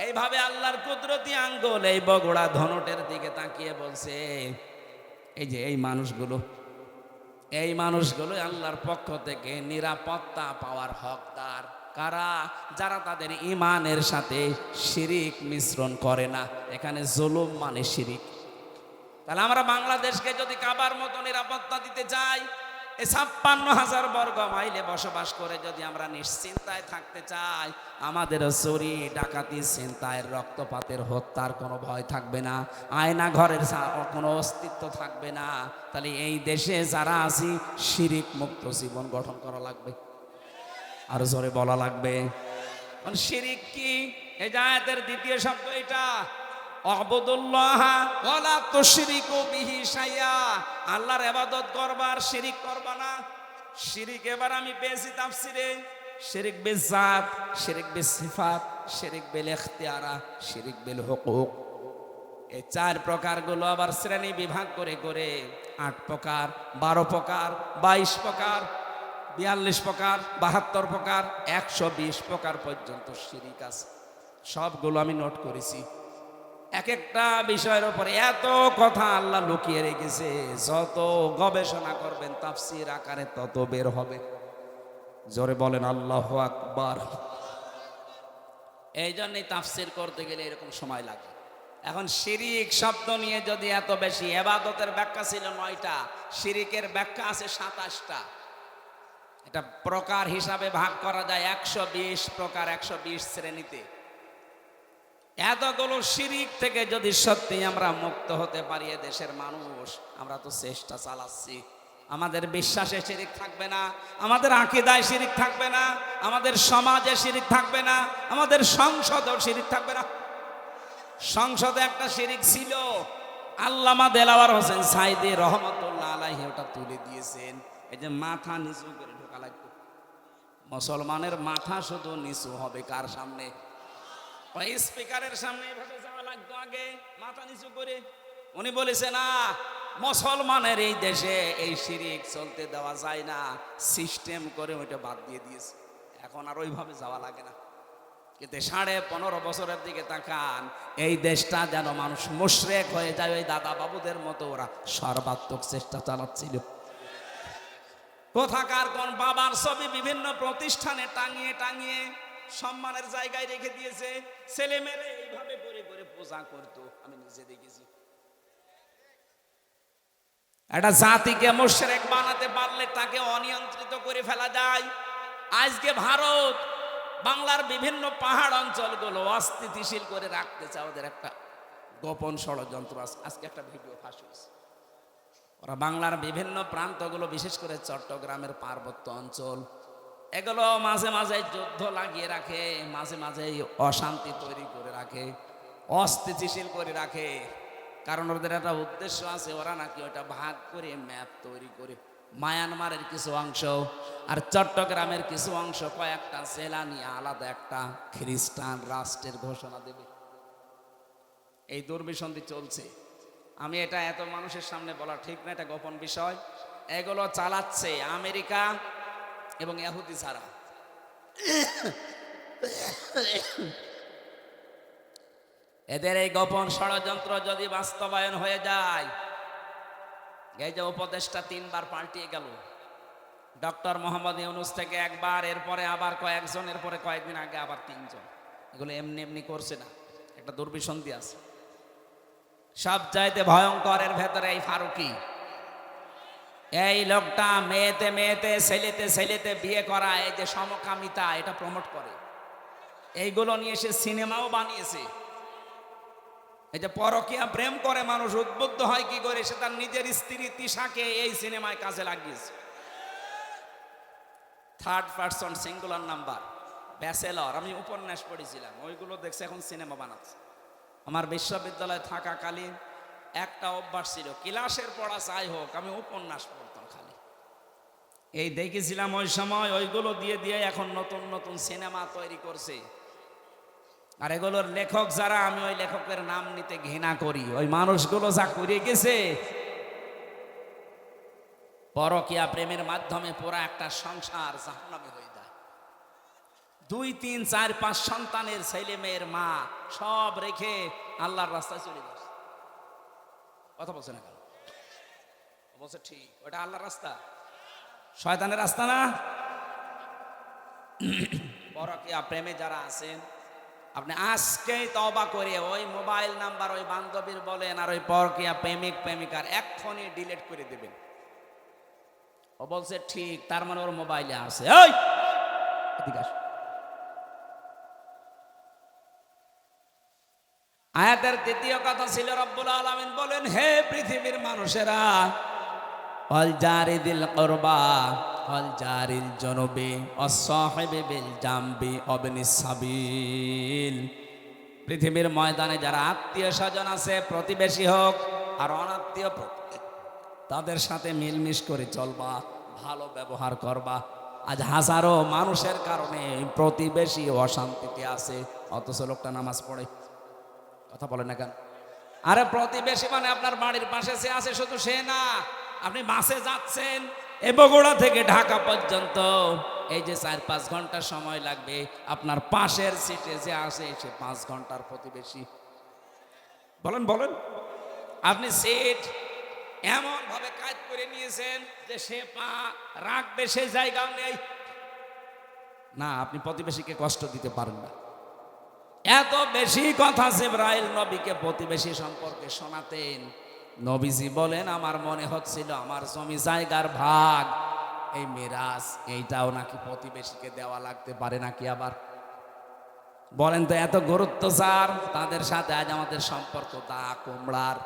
এইভাবে আল্লাহর কুদরতি আঙ্গুল এই বগুড়া ধনুটের দিকে তাকিয়ে বলছে, এই যে এই মানুষগুলো আল্লাহর পক্ষ থেকে নিরাপত্তা পাওয়ার হকদার। কারা? যারা তাদের ঈমানের সাথে শিরিক মিশ্রণ করে না। এখানে জুলুম মানে শিরিক। তাহলে আমরা বাংলাদেশকে যদি কাবার মতো নিরাপত্তা দিতে চাই, এই 56,000 বর্গ মাইলে বসবাস করে যদি আমরা নিশ্চিন্তায় থাকতে চাই, আমাদের চুরি ডাকাতি ছিনতাইয়ের রক্তপাতের হত্যার কোনো ভয় থাকবে না, আয়না ঘরের কোনো অস্তিত্ব থাকবে না। তাহলে এই দেশে যারা আছি শিরিক মুক্ত জীবন গঠন করা লাগবে, আর জোরে বলা লাগবে। শিরিক কি? এই আয়াতের দ্বিতীয় শব্দ এটা, আবুদুল্লাহ ওয়ালা তুশরিকু বিহি শাইআ। আল্লাহর ইবাদত করবার, শিরিক করবা না। শিরিক এবার আমি পেয়েছি তাফসিরে, শিরিক বিল জাত, শিরিক বিল সিফাত, শিরিক বিল ইখতিয়ারা, শিরিক বিল হুকুক। এই 4 প্রকারগুলো আবার শ্রেণী বিভাগ করে করে 8 প্রকার, 12 প্রকার, 22 প্রকার, 42 প্রকার, 72 প্রকার, 120 প্রকার পর্যন্ত শিরিক আছে। সবগুলো আমি নোট করেছি। এক একটা বিষয়ের উপরে এত কথা আল্লাহ লুকিয়ে রেখেছে, যত গবেষণা করবেন তাফসীর আকারে তত বের হবে। জোরে বলেন আল্লাহু আকবার। এই জন্যই তাফসীর করতে গেলে এরকম সময় লাগে। এখন শিরিক শব্দ নিয়ে যদি এত বেশি, ইবাদতের ব্যাখ্যা ছিল 9টা, শিরিকের ব্যাখ্যা আছে 27টা। এটা প্রকার হিসাবে ভাগ করা যায় 120 প্রকার, 120 শ্রেণীতে। এতগুলো শিরিক থেকে যদি সত্যি আমরা মুক্ত হতে পারি, দেশের মানুষ, আমরা তো চেষ্টা চালাচ্ছি। আমাদের বিশ্বাসে শিরিক থাকবে না, আমাদের আকীদায় শিরিক থাকবে না, আমাদের সমাজে শিরিক থাকবে না, আমাদের সংসদেও শিরিক থাকবে না। সংসদে একটা শিরিক ছিল, আল্লামা দেলাওয়ার হোসেন সাইদি রহমাতুল্লাহ আলাইহি ওটা তুলে দিয়েছেন। এই যে মাথা নিচু করে ঢোকা লাগবে, মুসলমানের মাথা শুধু নিচু হবে কার সামনে? ওই স্পিকারের সামনে এভাবে যাওয়া লাগতো আগে, মাথা নিচু করে। উনি বলেছে না, মুসলমানের এই দেশে এই শিরিক চলতে দেওয়া যায় না, সিস্টেম করে ওইটা বাদ দিয়ে দিয়েছে। এখন আর ওইভাবে যাওয়া লাগে না। কিন্তু 15.5 বছরের দিকে তাকান, এই দেশটা যেন মানুষ মুশরিক হয়ে যায়। ওই দাদা বাবুদের মতো ওরা সর্বাত্মক চেষ্টা চালাচ্ছিল। কোথাকার কোন বাবার ছবি বিভিন্ন প্রতিষ্ঠানে টাঙিয়ে টাঙিয়ে সম্মানের জায়গায় রেখে দিয়েছে, ছেলে মেয়ে এইভাবে করে করে পূজা করতো, আমি নিজে দেখেছি। একটা জাতিকে মুশরিক বানাতে পারলে তাকে অনিয়ন্ত্রিত করে ফেলা যায়। আজকে ভারত বাংলার বিভিন্ন পাহাড় অঞ্চলগুলো অস্থিতিশীল করে রাখতে চায়, ওদের একটা গোপন ষড়যন্ত্র আছে। আজকে একটা ভিডিও ফাঁস হয়েছে, ওরা বাংলার বিভিন্ন প্রান্তগুলো, বিশেষ করে চট্টগ্রামের পার্বত্য অঞ্চল, এগুলো মাঝে মাঝে যুদ্ধ লাগিয়ে রাখে, মাঝে মাঝে অশান্তি তৈরি করে রাখে, অস্থিতিশীল করে রাখে। কারণ ওদের একটা উদ্দেশ্য আছে, ওরা নাকি ওটা ভাগ করে ম্যাপ তৈরি করে মায়ানমারের কিছু অংশ আর চট্টগ্রামের কিছু অংশ কয়েকটা জেলা নিয়ে আলাদা একটা খ্রিস্টান রাষ্ট্রের ঘোষণা দেবে। এই দুর্বিসন্ধি চলছে। আমি এটা এত মানুষের সামনে বলা ঠিক না, এটা গোপন বিষয়। এগুলো চালাচ্ছে আমেরিকা এবং ইহুদি ছাড়া। এদের এই গোপন ষড়যন্ত্র যদি বাস্তবায়ন হয়ে যায়, এই যে উপদেশটা 3 বার পাল্টিয়ে গেল, ডক্টর মোহাম্মদ ইউনূস থেকে একবার, এরপরে আবার কয়েকজন, এরপরে কয়েকদিন আগে আবার 3 জন। এগুলো এমনি এমনি করছে না, একটা দুর্বিসন্ধি আছে। সব চাইতে ভয়ঙ্কর এর ভেতরে এই ফারুকি, এই লোকটা মেয়েতে মেয়েতে, ছেলেতে ছেলেতে বিয়ে করা, এই যে সমকামিতা, এটা প্রমোট করে। এইগুলো নিয়ে সে সিনেমাও বানিয়েছে। এই যে পরকীয়া প্রেম করে মানুষ উদ্বুদ্ধ হয় কি করে, সে তার নিজের স্ত্রী তিশাকে এই সিনেমায় কাজে লাগিয়েছে। Third person singular number, bachelor, আমি উপন্যাস পড়েছিলাম, ওইগুলো দেখছে এখন সিনেমা বানাচ্ছে। আমার বিশ্ববিদ্যালয়ে থাকাকালীন একটা অভ্যাস ছিল, ক্লাসের পড়া যাই হোক আমি উপন্যাস পড়তাম খালি। এই দেখেছিলাম ওই সময়, ওইগুলো দিয়ে দিয়ে এখন নতুন নতুন সিনেমা তৈরি করছে। আর এগুলোর লেখক যারা, আমি ওই লেখকের নাম নিতে ঘৃণা করি। ওই মানুষগুলো যা করে গেছে, পরকীয়া প্রেমের মাধ্যমে পুরা একটা সংসার জাহান্নামে হয়ে যায়। 2, 3, 4, 5 সন্তানের ছেলে মেয়ের মা সব রেখে আল্লাহর রাস্তায় চলে যাচ্ছে। কথা বলছে না কেন? বলছে ঠিক, ওটা আল্লাহর রাস্তা, শয়তানের রাস্তা না। পরকীয়া প্রেমে যারা আছেন, আপনি আজকেই তওবা করে ওই মোবাইল নাম্বার ওই বান্ধবীর বলেন আর ওই পরকীয়া প্রেমিক প্রেমিকার এক্ষুনি ডিলিট করে দেবেন। ও বলছে ঠিক, তার মানে ওর মোবাইলে আছে। ওই এদিকে আস। আয়াতের দ্বিতীয় কথা ছিল, রব্বুল আলামিন বলেন, হে পৃথিবীর মানুষেরা, ওয়াল জারিদিল কুরবা ওয়াল জারিল জুনুবি ওয়াস সাহিবি বিল জামবি ওয়াবনিস সাবিল। পৃথিবীর ময়দানে যারা আত্মীয় স্বজন আছে, প্রতিবেশী হোক আর অনাত্মীয়, তাদের সাথে মিলমিশ করে চলবা, ভালো ব্যবহার করবা। আজ হাজারো মানুষের কারণে প্রতিবেশী অশান্তিতে আছে, অথচ লোকটা নামাজ পড়ে। কথা বলেন না কেন? আরে প্রতিবেশী মানে আপনার বাড়ির পাশে সে আছে, শুধু সে না, আপনি বাসে যাচ্ছেন এ বগুড়া থেকে ঢাকা পর্যন্ত, এই যে 4-5 ঘন্টা সময় লাগবে, আপনার পাশের সিটে যে আসে সে 5 ঘন্টার প্রতিবেশী। বলেন বলেন, আপনি সিট এমন ভাবে কাজ করে নিয়েছেন যে সে পা রাখবে সেই জায়গাও নেই। না, আপনি প্রতিবেশীকে কষ্ট দিতে পারেন না। এত বেশি কথা জিবরাইল নবীকে প্রতিবেশী সম্পর্কে শোনাতেন। নবীজি বলেন, আমার মনে হচ্ছিল আমার জমি জায়গার ভাগ, এই মিরাজ, এইটাও নাকি প্রতিবেশীকে দেওয়া লাগতে পারে নাকি। আবার বলেন তো, এত গুরুত্ব স্যার তাদের সাথে আজ আমাদের সম্পর্ক দা কুমড়ার।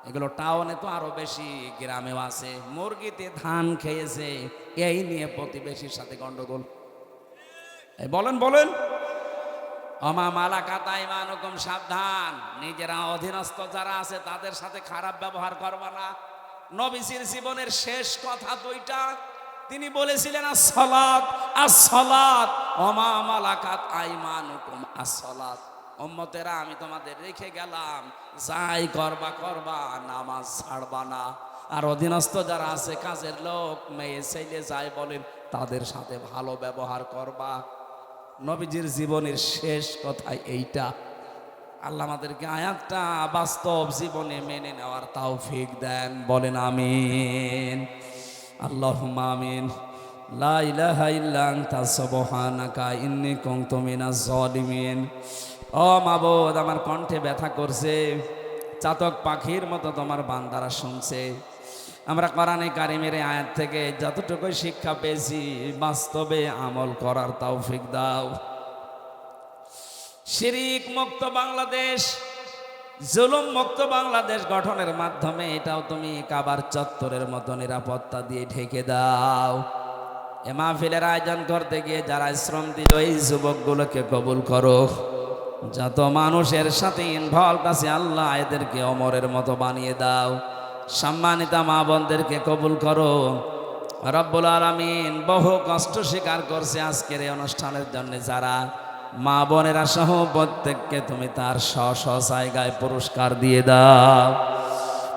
এগুলো টাউনে তো আরো বেশি, গ্রামেও আছে। মুরগিতে ধান খেয়েছে, এই নিয়ে প্রতিবেশীর সাথে গন্ডগোল। বলেন বলেন, আমা মালাকাত আইমানুকুম, সাবধান, নিজেরা অধীনস্থ যারা আছে তাদের সাথে খারাপ ব্যবহার করবা না। নবীজির জীবনের শেষ কথা 2টা, তিনি বলেছিলেন as-সালাত as-সালাত, আমা মালাকাত আইমানুকুম as-সালাত। উম্মতেরা, আমি তোমাদের রেখে গেলাম, যাই করবা করবা, নামাজ ছাড়বা না। আর অধীনস্থ যারা আছে, কাজের লোক, মেয়ে ছেলে যাই বলেন, তাদের সাথে ভালো ব্যবহার করবা। নবীজির জীবনের শেষ কথা এইটা। আল্লাহ আমাদেরকে আয়াতটা বাস্তব জীবনে মেনে নেওয়ার তৌফিক দেন, বলেন আমিন। আল্লাহুম্মা আমিন। লা ইলাহা ইল্লা আনতা সুবহানাকা ইন্নী কুনতু মিনাজ জালিমিন। ও মাবুদ, আমার কণ্ঠে ব্যথা করছে, চাতক পাখির মতো তোমার বান্দারা শুনছে। আমরা কোরআনে কারিমের আয়াত থেকে যতটুকু শিক্ষা পেয়েছি, বাস্তবে আমল করার তৌফিক দাও। শিরিক মুক্ত বাংলাদেশ, জুলুম মুক্ত বাংলাদেশ গঠনের মাধ্যমে এটাও তুমি কাবার চত্বরের মতো নিরাপত্তা দিয়ে ঢেকে দাও। এ মাহফিলের আয়োজন করতে গিয়ে যারা শ্রম দিল, এই যুবকগুলোকে কবুল করো। যত মানুষের সাথে ইনভলভ আছে, আল্লাহ এদেরকে ওমরের মতো বানিয়ে দাও। সম্মানিতা মা বোনদেরকে কবুল করো। রব্বুল আলামিন বহু কষ্ট স্বীকার করছে আজকের এই অনুষ্ঠানের জন্য যারা, মা বোনেরা সহ প্রত্যেককে তুমি তার স্ব জায়গায় পুরস্কার দিয়ে দাও।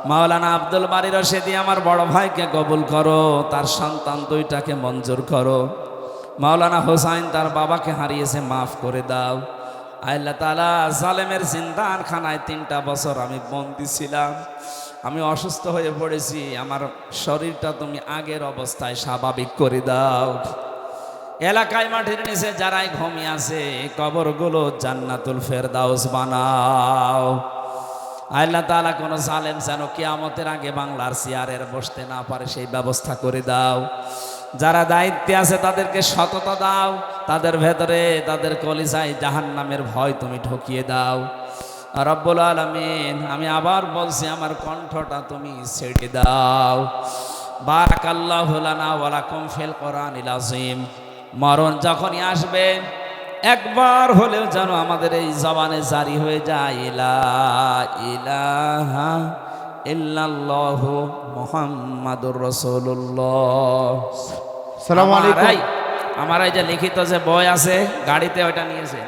মাওলানা আব্দুল বারী রশিদি আমার বড় ভাইকে কবুল করো, তার সন্তান 2টাকে মঞ্জুর করো। মাওলানা হোসাইন তার বাবাকে হারিয়েছে, মাফ করে দাও। আল্লাহ তাআলা, জালেমের জিন্দাখানায় 3টা বছর আমি বন্দী ছিলাম, আমি অসুস্থ হয়ে পড়েছি, আমার শরীরটা তুমি আগের অবস্থায় স্বাভাবিক করে দাও। এলাকায় মাটির নিচে যারাই ঘুমিয়ে আছে, কবরগুলো জান্নাতুল ফেরদাউস বানাও। আল্লাহ তাআলা, কোন জালেম যেন কিয়ামতের আগে বাংলার চেয়ারের বসতে না পারে, সেই ব্যবস্থা করে দাও। যারা দায়িত্বে আছে তাদেরকে সততা দাও, তাদের ভেতরে, তাদের কলিজায় জাহান্নামের ভয় তুমি ঢুকিয়ে দাও। রব্বুল আলামিন, আমি আবার বলছি আমার কণ্ঠটা তুমি ছেড়ে দাও। বারাকাল্লাহু লানা ওয়া লাকুম ফিল কোরআনিল আযীম। মরণ যখনই আসবে একবার হলেও যেন আমাদের এই জবানে জারি হয়ে যায় লা ইলাহা ইল্লাল্লাহু মুহাম্মাদুর রাসূলুল্লাহ। সালামু আলাইকুম। আমার এই যে লিখিত যে বই আছে গাড়িতে, ওইটা নিয়েছে।